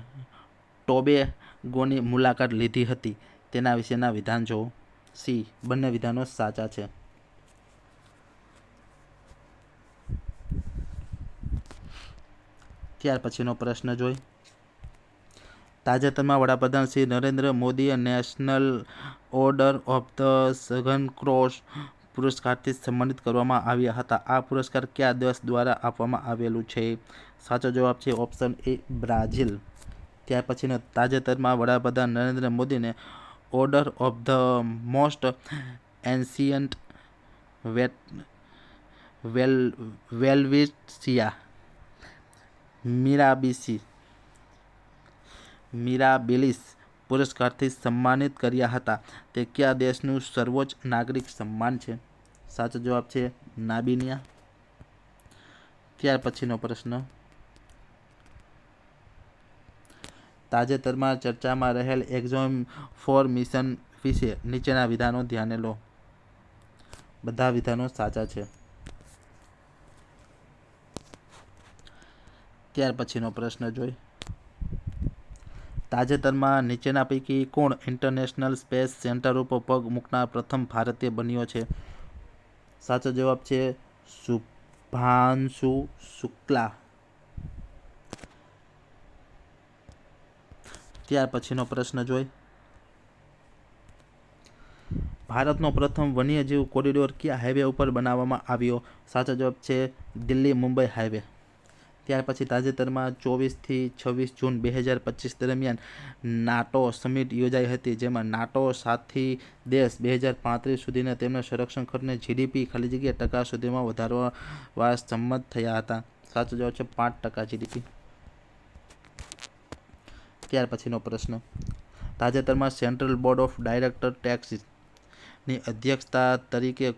ટોબેગોની મુલાકાત લીધી હતી. તેના વિશેના વિધાન જોવો. સી બંને વિધાનો સાચા છે. ત્યાર પછીનો પ્રશ્ન જોઈ, તાજેતરમાં વડાપ્રધાન શ્રી નરેન્દ્ર મોદીએ નેશનલ ઓર્ડર ઓફ ધ સઘન ક્રોસ પુરસ્કારથી સન્માનિત કરવામાં આવ્યા હતા? આ પુરસ્કાર કયા દેશ દ્વારા આપવામાં આવેલું છે? સાચો જવાબ છે ઓપ્શન એ બ્રાઝિલ. ત્યાર પછીનો, તાજેતરમાં વડાપ્રધાન નરેન્દ્ર મોદીને order of the most ancient Welwitschia Mirabilis પુરસ્કારથી સન્માનિત કર્યા હતા. તે કયા દેશનું સર્વોચ્ચ નાગરિક સન્માન છે? સાચો જવાબ છે નામિબિયા. ત્યાર પછીનો પ્રશ્ન, તાજેતરમાં ચર્ચામાં રહેલ એક્ઝામ 4 મિશન વિશે નીચેના વિધાનો ધ્યાને લો. બધા વિધાનો સાચા છે. ત્યાર પછીનો પ્રશ્ન જોઈ, તાજેતરમાં નીચેના પૈકી કોણ ઇન્ટરનેશનલ સ્પેસ સેન્ટર ઉપર પગ મૂકનાર પ્રથમ ભારતીય બન્યો છે? સાચો જવાબ છે શુભાંશુ શુક્લા. ત્યાર પછીનો પ્રશ્ન જોઈ, ભારતનો પ્રથમ વન્યજીવ કોરિડોર કયા હાઈવે ઉપર બનાવવામાં આવ્યો? સાચો જવાબ છે દિલ્હી મુંબઈ હાઈવે. ત્યાર પછી તાજેતરમાં 24થી 26 જૂન 2025 દરમિયાન નાટો સમિટ યોજાઈ હતી, જેમાં નાટો સાથી દેશ 2035 સુધીના તેમના સંરક્ષણ ખર્ચને જીડીપી ટકા સુધીમાં વધારવા સંમત થયા હતા. સાચો જવાબ છે 5% જીડીપી. ત્યાર પછીનો પ્રશ્ન, તાજેતરમાં central board of director taxes ની અધ્યક્ષતા તરીકે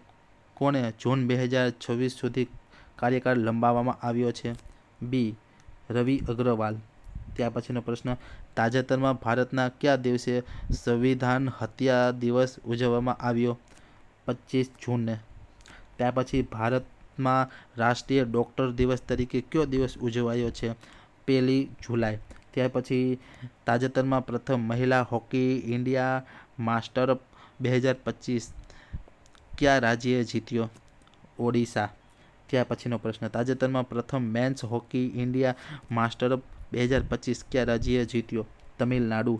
કોને જૂન 2026 સુધી કાર્યકાળ લંબાવવામાં આવ્યો છે? બી રવિ અગ્રવાલ. ત્યાર પછીનો પ્રશ્ન, તાજેતરમાં ભારતના કયા દિવસે સંવિધાન હત્યા દિવસ ઉજવવામાં આવ્યો? 25 જૂનને. ત્યાર પછી ભારતમાં રાષ્ટ્રીય ડોક્ટર દિવસ તરીકે કયો દિવસ ઉજવાયો છે? 1 જુલાઈ. ત્યાર પછી તાજેતરમાં પ્રથમ મહિલા હોકી ઇન્ડિયા માસ્ટર 2025 કયા રાજ્યએ જીત્યો? ઓડિશા. ત્યાર પછીનો પ્રશ્ન, તાજેતરમાં પ્રથમ મેન્સ હોકી ઇન્ડિયા માસ્ટર 2025 કયા રાજ્યએ જીત્યો? તમિલનાડુ.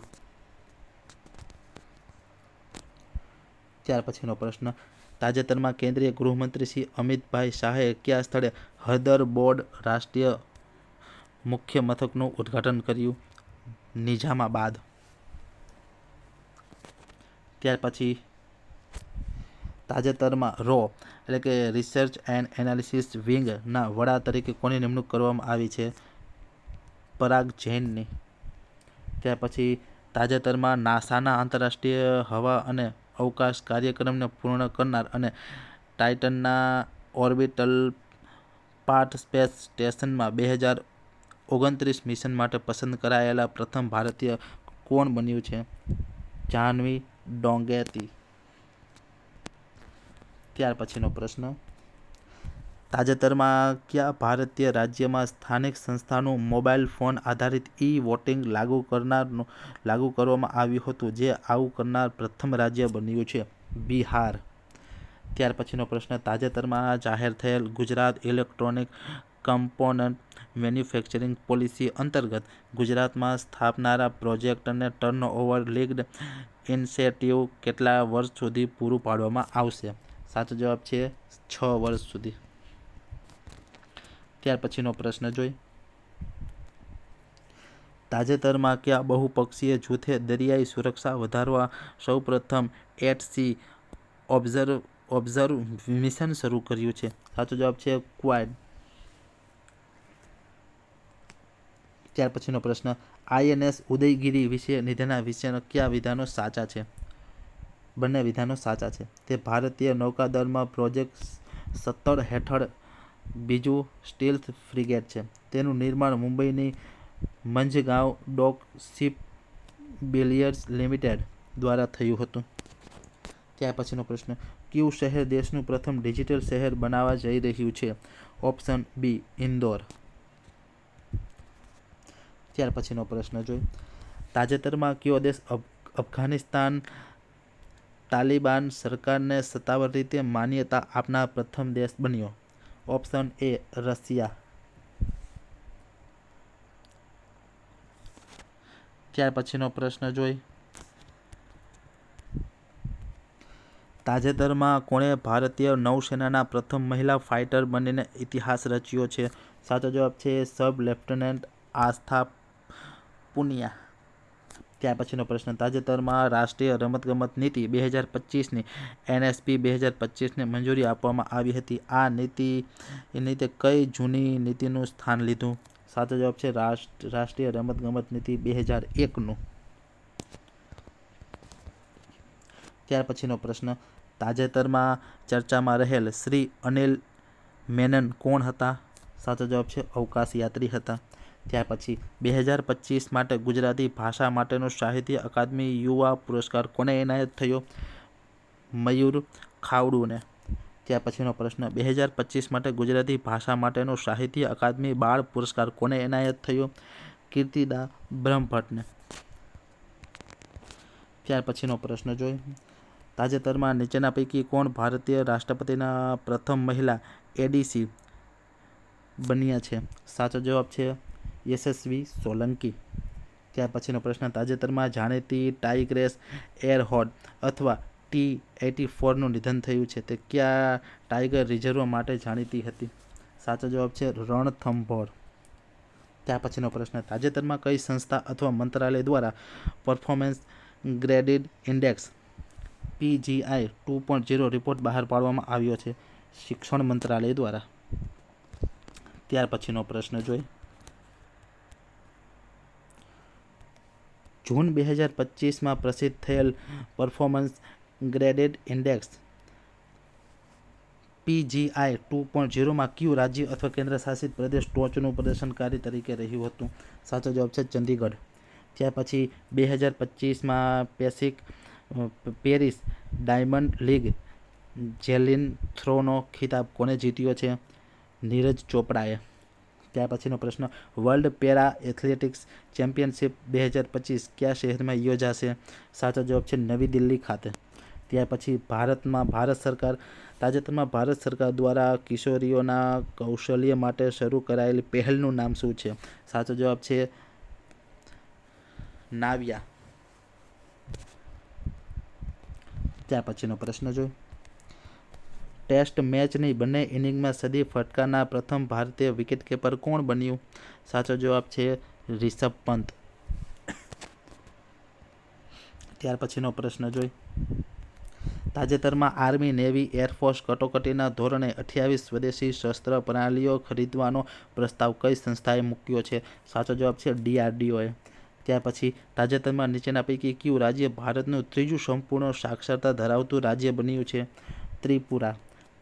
ત્યાર પછીનો પ્રશ્ન, તાજેતરમાં કેન્દ્રીય ગૃહમંત્રી શ્રી અમિતભાઈ શાહે કયા સ્થળે હળદર બોર્ડ રાષ્ટ્રીય મુખ્ય મથકનું ઉદ્ઘાટન કર્યું? નિઝામાબાદ. ત્યાર પછી તાજેતરમાં એટલે કે રિસર્ચ એન્ડ એનાલિસિસ વિંગના વડા તરીકે કોની નિમણૂક કરવામાં આવી છે? પરાગ જૈનની. ત્યાર પછી તાજેતરમાં નાસાના આંતરરાષ્ટ્રીય હવા અને અવકાશ કાર્યક્રમને પૂર્ણ કરનાર અને ટાઇટનના ઓર્બિટલ પાર્ટ સ્પેસ સ્ટેશનમાં 2029 મિશન માટે પસંદ કરાયેલા પ્રથમ ભારતીય કોણ બન્યું છે? જાહ્નવી ડોંગેતી. ત્યાર પછીનો પ્રશ્ન, તાજેતરમાં કયા ભારતીય રાજ્યમાં સ્થાનિક સંસ્થાનું મોબાઈલ ફોન આધારિત વોટિંગ લાગુ કરવામાં આવ્યું હતું, જે આવું કરનાર પ્રથમ રાજ્ય બન્યું છે? બિહાર. ત્યાર પછીનો પ્રશ્ન, તાજેતરમાં જાહેર થયેલ Gujarat electronic component manufacturing policy અંતર્ગત ગુજરાતમાં સ્થાપનારા પ્રોજેક્ટને ટર્નઓવર લિંક્ડ ઇન્સેન્ટિવ કેટલા વર્ષ સુધી પૂરું પાડવામાં આવશે? સાચો જવાબ છે 6 વર્ષ સુધી. ત્યાર પછીનો પ્રશ્ન જોઈ, તાજેતરમાં કયા બહુપક્ષીય જૂથે દરિયાઈ સુરક્ષા વધારવા સૌપ્રથમ એટ-સી ઓબ્ઝર્વ મિશન શરૂ કર્યું છે? સાચો જવાબ છે ક્વાડ. ત્યાર પછીનો પ્રશ્ન, INS ઉદયગીરી વિશે નીચેના વિષયના કયા વિધાનો સાચા છે? બંને વિધાનો સાચા છે. તે ભારતીય નૌકાદળમાં પ્રોજેક્ટ 17 હેઠળ બીજું સ્ટીલ્થ ફ્રિગેટ છે. તેનું નિર્માણ મુંબઈની મંઝગાંવ ડોક શિપ બિલ્ડર્સ લિમિટેડ દ્વારા થયું હતું. ત્યાર પછીનો પ્રશ્ન, કયું શહેર દેશનું પ્રથમ ડિજિટલ શહેર બનવા જઈ રહ્યું છે? Option B Indore. ત્યાર પછીનો પ્રશ્ન જોઈ, તાજેતરમાં કયો દેશ અફઘાનિસ્તાન તાલિબાન સરકારને સત્તાવાર રીતે માન્યતા આપનાર પ્રથમ દેશ બન્યો? Option A Russia. ત્યાર પછીનો પ્રશ્ન જોઈ, તાજેતરમાં કોણે ભારતીય નૌસેનાના પ્રથમ મહિલા ફાઇટર બનીને ઇતિહાસ રચ્યો છે? સાચો જવાબ છે સબ લેફ્ટનન્ટ આસ્થા પુનિયા. ત્યાર પછીનો પ્રશ્ન, તાજેતરમાં રાષ્ટ્રીય રમતગમત નીતિ 2025ની NSP 2025ને મંજૂરી આપવામાં આવી હતી. આ નીતિ કઈ જૂની નીતિનું સ્થાન લીધું? સાચો જવાબ છે રાષ્ટ્રીય રમતગમત નીતિ 2001નું. ત્યાર પછીનો પ્રશ્ન, તાજેતરમાં ચર્ચામાં રહેલ શ્રી અનિલ મેનન કોણ હતા? સાચો જવાબ છે અવકાશ યાત્રી હતા. ત્યાર પછી 2025 માટે ગુજરાતી ભાષા માટેનો સાહિત્ય અકાદમી યુવા પુરસ્કાર કોને એનાયત થયો? મયુર ખાવડુને. ત્યાર પછીનો પ્રશ્ન, 2025 માટે ગુજરાતી ભાષા માટેનો સાહિત્ય અકાદમી બાળ પુરસ્કાર કોને એનાયત થયો? કીર્તિદા બ્રહ્મભટ્ટને. ત્યાર પછીનો પ્રશ્ન જોઈ, તાજેતરમાં નીચેના પૈકી કોણ ભારતીય રાષ્ટ્રપતિના પ્રથમ મહિલા ADC બન્યા છે? સાચો જવાબ છે યશસ્વી સોલંકી. ત્યાર પછીનો પ્રશ્ન, તાજેતરમાં જાણીતી ટાઇગ્રેસ એરહોડ અથવા T-84નું નિધન થયું છે. તે કયા ટાઇગર રિઝર્વ માટે જાણીતી હતી? સાચો જવાબ છે રણથંભોર. ત્યાર પછીનો પ્રશ્ન, તાજેતરમાં કઈ સંસ્થા અથવા મંત્રાલય દ્વારા પરફોર્મન્સ ગ્રેડિડ ઇન્ડેક્સ PGI 2.0 રિપોર્ટ બહાર પાડવામાં આવ્યો છે? શિક્ષણ મંત્રાલય દ્વારા. ત્યાર પછીનો પ્રશ્ન જોઈ, જૂન 2025માં પ્રસિદ્ધ થયેલ પરફોર્મન્સ ગ્રેડેડ ઇન્ડેક્સ PGI 2.0માં કયું રાજ્ય અથવા કેન્દ્ર શાસિત પ્રદેશ ટોચનું પ્રદર્શનકારી તરીકે રહ્યું હતું? સાચો જવાબ છે ચંદીગઢ. ત્યાર પછી 2025માં પેરિસ ડાયમંડ લીગ જેલિન થ્રોનો ખિતાબ કોને જીત્યો છે? નીરજ ચોપડાએ. ત્યાર પછીનો પ્રશ્ન, વર્લ્ડ પેરા એથ્લેટિક્સ ચેમ્પિયનશિપ 2025 કયા શહેરમાં યોજાશે? સાચો જવાબ છે નવી દિલ્હી ખાતે. ત્યાર પછી તાજેતરમાં ભારત સરકાર દ્વારા કિશોરીઓના કૌશલ્ય માટે શરૂ કરાયેલી પહેલનું નામ શું છે? સાચો જવાબ છે નાવ્યા. ત્યાર પછીનો પ્રશ્ન જોઈ, ટેસ્ટ મેચની બંને ઇનિંગમાં સદી ફટકારનાર પ્રથમ ભારતીય વિકેટકીપર કોણ બન્યું? સાચો જવાબ છે રિષભ પંત. ત્યાર પછીનો પ્રશ્ન જોઈ, તાજેતરમાં આર્મી, નેવી, એરફોર્સ કટોકટીના ધોરણે 28 સ્વદેશી શસ્ત્ર પ્રણાલીઓ ખરીદવાનો પ્રસ્તાવ કઈ સંસ્થાએ મૂક્યો છે? સાચો જવાબ છે DRDOએ. ત્યાર પછી તાજેતરમાં નીચેના પૈકી કયું રાજ્ય ભારતનું ત્રીજું સંપૂર્ણ સાક્ષરતા ધરાવતું રાજ્ય બન્યું છે? ત્રિપુરા.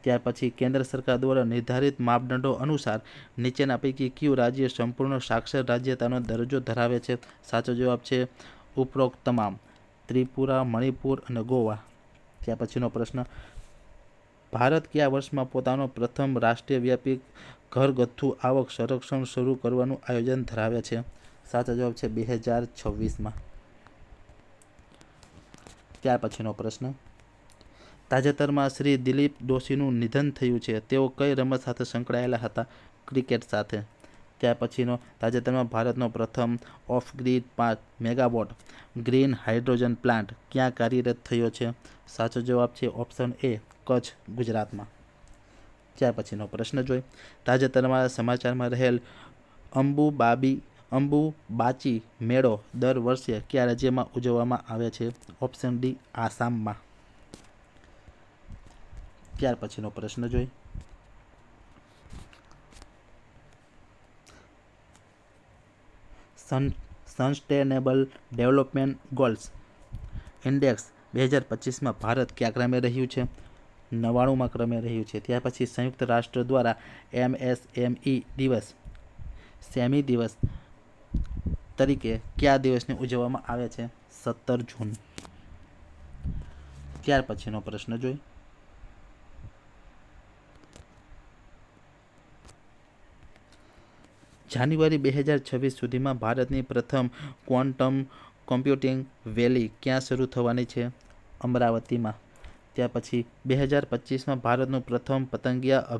ત્યાર પછી કેન્દ્ર સરકાર દ્વારા નિર્ધારિત માપદંડો અનુસાર નીચેના પૈકી કયું રાજ્ય સંપૂર્ણ સાક્ષર રાજ્યતાનો દરજ્જો ધરાવે છે? સાચો જવાબ છે ઉપરોક્ત તમામ: ત્રિપુરા, મણિપુર અને ગોવા. ત્યાર પછીનો પ્રશ્ન, ભારત કયા વર્ષમાં પોતાનો પ્રથમ રાષ્ટ્રવ્યાપી ઘરગથ્થુ આવક સંરક્ષણ શરૂ કરવાનું આયોજન ધરાવે છે? સાચો જવાબ છે 2026માં. ત્યાર પછીનો પ્રશ્ન, તાજેતરમાં શ્રી દિલીપ દોશીનું નિધન થયું છે. તેઓ કઈ રમત સાથે સંકળાયેલા હતા? ક્રિકેટ સાથે. ત્યાર પછીનો, તાજેતરમાં ભારતનો પ્રથમ of-grid 5 megawatt green hydrogen plant ક્યાં કાર્યરત થયો છે? સાચો જવાબ છે ઓપ્શન A, કચ્છ, ગુજરાતમાં. ત્યાર પછીનો પ્રશ્ન જોઈ, તાજેતરમાં સમાચારમાં રહેલ અંબુબાચી મેળો દર વર્ષે કયા રાજ્યમાં ઉજવવામાં આવે છે? ઓપ્શન D, આસામમાં. ત્યાર પછીનો પ્રશ્ન જોઈ, સસ્ટેનેબલ ડેવલપમેન્ટ ગોલ્સ ઇન્ડેક્સ 2025માં ભારત કયા ક્રમે રહ્યું છે? 99માં ક્રમે રહ્યું છે. ત્યાર પછી સંયુક્ત રાષ્ટ્ર દ્વારા MSME દિવસ તરીકે કયા દિવસને ઉજવવામાં આવે છે? 17 જૂન. ત્યાર પછીનો પ્રશ્ન જોઈ, જાન્યુઆરી 2026 સુધીમાં ભારતની પ્રથમ ક્વોન્ટમ કોમ્પ્યુટિંગ વેલી ક્યાં શરૂ થવાની છે? અમરાવતીમાં. ત્યાર પછી 2025માં ભારતનું પ્રથમ પતંગિયા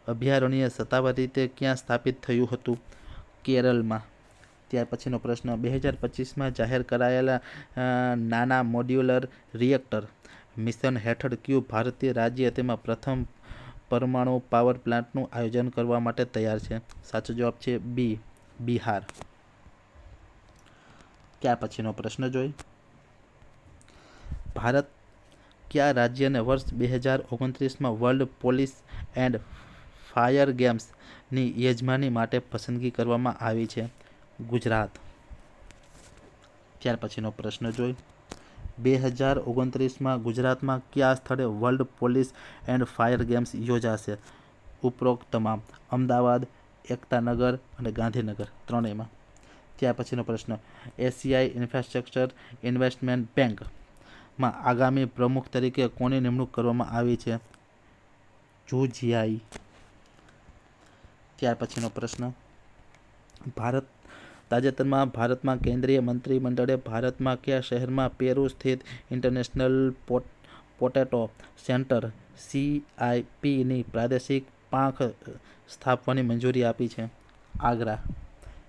અભયારણ્ય સત્તાવાર રીતે ક્યાં સ્થાપિત થયું હતું? કેરળમાં. ત્યાર પછીનો પ્રશ્ન, 2025માં જાહેર કરાયેલા નાના મોડ્યુલર રિએક્ટર મિશન હેઠળ કયું ભારતીય રાજ્ય તેમાં પ્રથમ પરમાણુ પાવર પ્લાન્ટનું આયોજન કરવા માટે તૈયાર છે? સાચો જવાબ છે બી, બિહાર. ત્યાર પછીનો પ્રશ્ન જોઈ. ભારત કયા રાજ્યને વર્ષ 2029માં વર્લ્ડ પોલીસ એન્ડ ફાયર ગેમ્સની યજમાની માટે પસંદગી કરવામાં આવી છે? ગુજરાત. ત્યાર પછીનો પ્રશ્ન જોઈ. 2029માં ગુજરાતમાં કયા સ્થળે world police and fire games યોજાશે? ઉપરોક્ત તમામ: અમદાવાદ, એકતાનગર અને ગાંધીનગર, ત્રણેયમાં. ત્યાર પછીનો પ્રશ્ન. એશિયાઈ ઇન્ફ્રાસ્ટ્રક્ચર ઇન્વેસ્ટમેન્ટ બેંકમાં આગામી પ્રમુખ તરીકે કોની નિમણૂક કરવામાં આવી છે? જુ જિયાઈ. ત્યાર પછીનો પ્રશ્ન. તાજેતરમાં ભારતમાં કેન્દ્રીય મંત્રીમંડળે ભારતમાં કયા શહેરમાં પેરુ સ્થિત ઇન્ટરનેશનલ પોટેટો સેન્ટર CIPની પ્રાદેશિક પાંખ સ્થાપવાની મંજૂરી આપી છે? આગ્રા.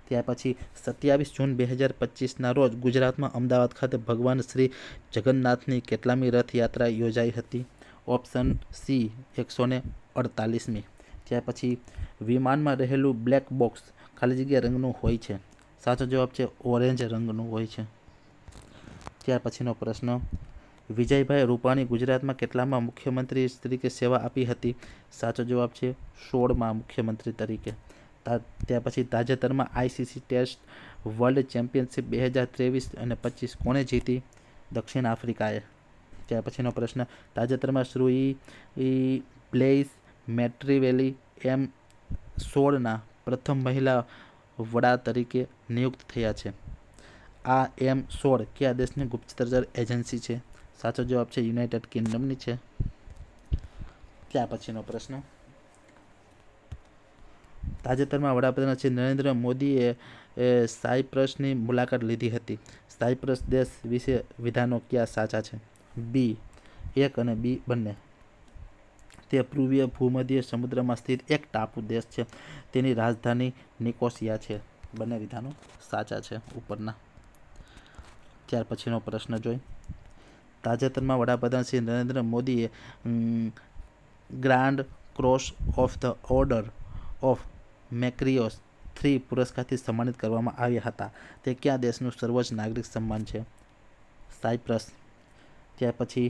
ત્યાર પછી 27 જૂન 2025ના રોજ ગુજરાતમાં અમદાવાદ ખાતે ભગવાન શ્રી જગન્નાથની કેટલામી રથયાત્રા યોજાઈ હતી? ઓપ્શન સી 148મી. ત્યાર પછી વિમાનમાં રહેલું બ્લેક બોક્સ ખાલી જગ્યા રંગનું હોય છે? સાચો જવાબ છે ઓરેન્જ રંગનું હોય છે. ત્યાર પછીનો પ્રશ્ન. વિજયભાઈ રૂપાણી ગુજરાતમાં કેટલામાં મુખ્યમંત્રી તરીકે સેવા આપી હતી? સાચો જવાબ છે 16મા મુખ્યમંત્રી તરીકે. ત્યાર પછી તાજેતરમાં ICC ટેસ્ટ વર્લ્ડ ચેમ્પિયનશિપ 2023 અને 25 કોણે જીતી? દક્ષિણ આફ્રિકાએ. ત્યાર પછીનો પ્રશ્ન. તાજેતરમાં શ્રી બ્લેઇસ મેટ્રીવેલી M16ના પ્રથમ મહિલા વડા તરીકે નિયુક્ત થયા છે. આ M16 કયા દેશની ગુપ્તચર એજન્સી છે? સાચો જવાબ છે યુનાઇટેડ કિંગડમની છે. ત્યાર પછીનો પ્રશ્ન. તાજેતરમાં વડાપ્રધાન શ્રી નરેન્દ્ર મોદીએ સાયપ્રસની મુલાકાત લીધી હતી. સાયપ્રસ દેશ વિશે વિધાનો કયા સાચા છે? બી 1 અને બી બંને. તે પૂર્વીય ભૂમધ્ય સમુદ્રમાં સ્થિત એક ટાપુ દેશ છે. તેની રાજધાની નિકોસિયા છે. બંને વિધાનો સાચા છે ઉપરના. ત્યાર પછીનો પ્રશ્ન જોઈ. તાજેતરમાં વડાપ્રધાન શ્રી નરેન્દ્ર મોદીએ grand cross of the order of Makarios 3 પુરસ્કારથી સન્માનિત કરવામાં આવ્યા હતા. તે કયા દેશનું સર્વોચ્ચ નાગરિક સન્માન છે? સાયપ્રસ. ત્યાર પછી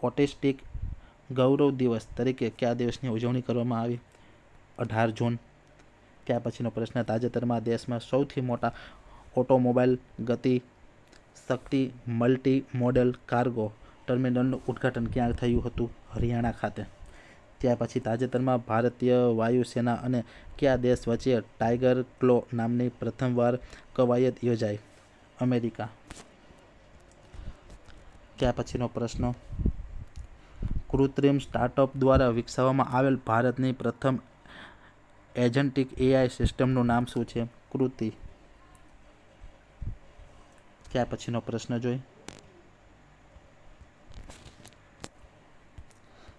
ઓટિસ્ટિક ગૌરવ દિવસ તરીકે કયા દિવસની ઉજવણી કરવામાં આવી? 18 જૂન. ત્યાર પછીનો પ્રશ્ન. તાજેતરમાં દેશમાં સૌથી મોટા ઓટોમોબાઈલ ગતિ શક્તિ મલ્ટી મોડેલ કાર્ગો ટર્મિનલનું ઉદ્ઘાટન ક્યાં થયું હતું? હરિયાણા ખાતે. ત્યાર પછી તાજેતરમાં ભારતીય વાયુસેના અને કયા દેશ વચ્ચે ટાઈગર ક્લો નામની પ્રથમવાર કવાયત યોજાઈ? અમેરિકા. ત્યાર પછીનો પ્રશ્ન. કૃત્રિમ સ્ટાર્ટઅપ દ્વારા વિકસાવવામાં આવેલ ભારતની પ્રથમ એજન્ટિક AI સિસ્ટમનું નામ શું છે? કૃતિ. ત્યાર પછીનો પ્રશ્ન જોઈ.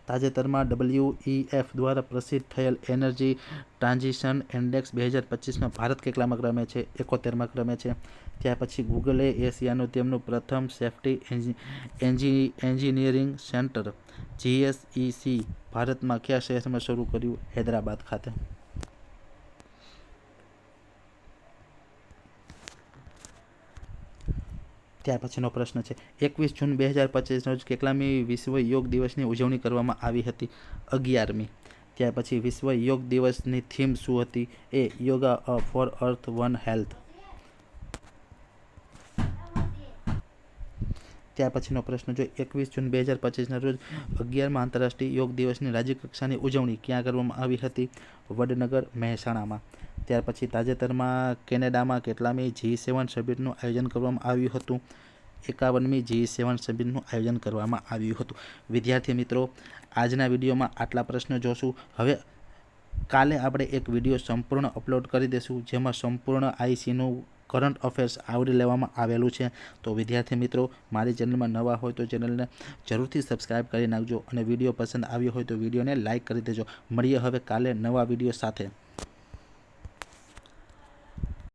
તાજેતરમાં WEF દ્વારા પ્રસિદ્ધ થયેલ એનર્જી ટ્રાન્ઝિશન ઇન્ડેક્સ 2025માં ભારત કેટલામાં ક્રમે છે? 71મા ક્રમે છે. ત્યાર પછી ગૂગલે એશિયાનું તેમનું પ્રથમ સેફ્ટી એન્જિનિયરિંગ સેન્ટર GSEC ભારતમાં કયા શહેરમાં શરૂ કર્યું? હૈદરાબાદ ખાતે. ત્યાર પછીનો પ્રશ્ન છે. 21 જૂન 2025 રોજ કેટલામી વિશ્વ યોગ દિવસની ઉજવણી કરવામાં આવી હતી? 11મી. ત્યાર પછી વિશ્વ યોગ દિવસની થીમ શું હતી? A yoga for earth one health. ત્યાર પછીનો પ્રશ્ન જો 21 જૂન 2025ના રોજ 11મા આંતરરાષ્ટ્રીય યોગ દિવસની રાજ્યકક્ષાની ઉજવણી ક્યાં કરવામાં આવી હતી? વડનગર, મહેસાણામાં. ત્યાર પછી તાજેતરમાં કેનેડામાં કેટલામી G7 સમિટનું આયોજન કરવામાં આવ્યું હતું? 51મી G7 સમિટનું આયોજન કરવામાં આવ્યું હતું. વિદ્યાર્થી મિત્રો, આજના વિડીયોમાં આટલા પ્રશ્નો જોશું. હવે કાલે આપણે એક વિડીયો સંપૂર્ણ અપલોડ કરી દઈશું, જેમાં સંપૂર્ણ ICનું કરંટ અફેર્સ આવરી લેવામાં આવેલું છે. તો વિદ્યાર્થી મિત્રો, મારી ચેનલમાં નવા હોય તો ચેનલને જરૂરથી સબસ્ક્રાઈબ કરી નાખજો અને વિડીયો પસંદ આવ્યો હોય તો વિડીયોને લાઇક કરી દેજો. મળીએ હવે કાલે નવા વિડીયો સાથે.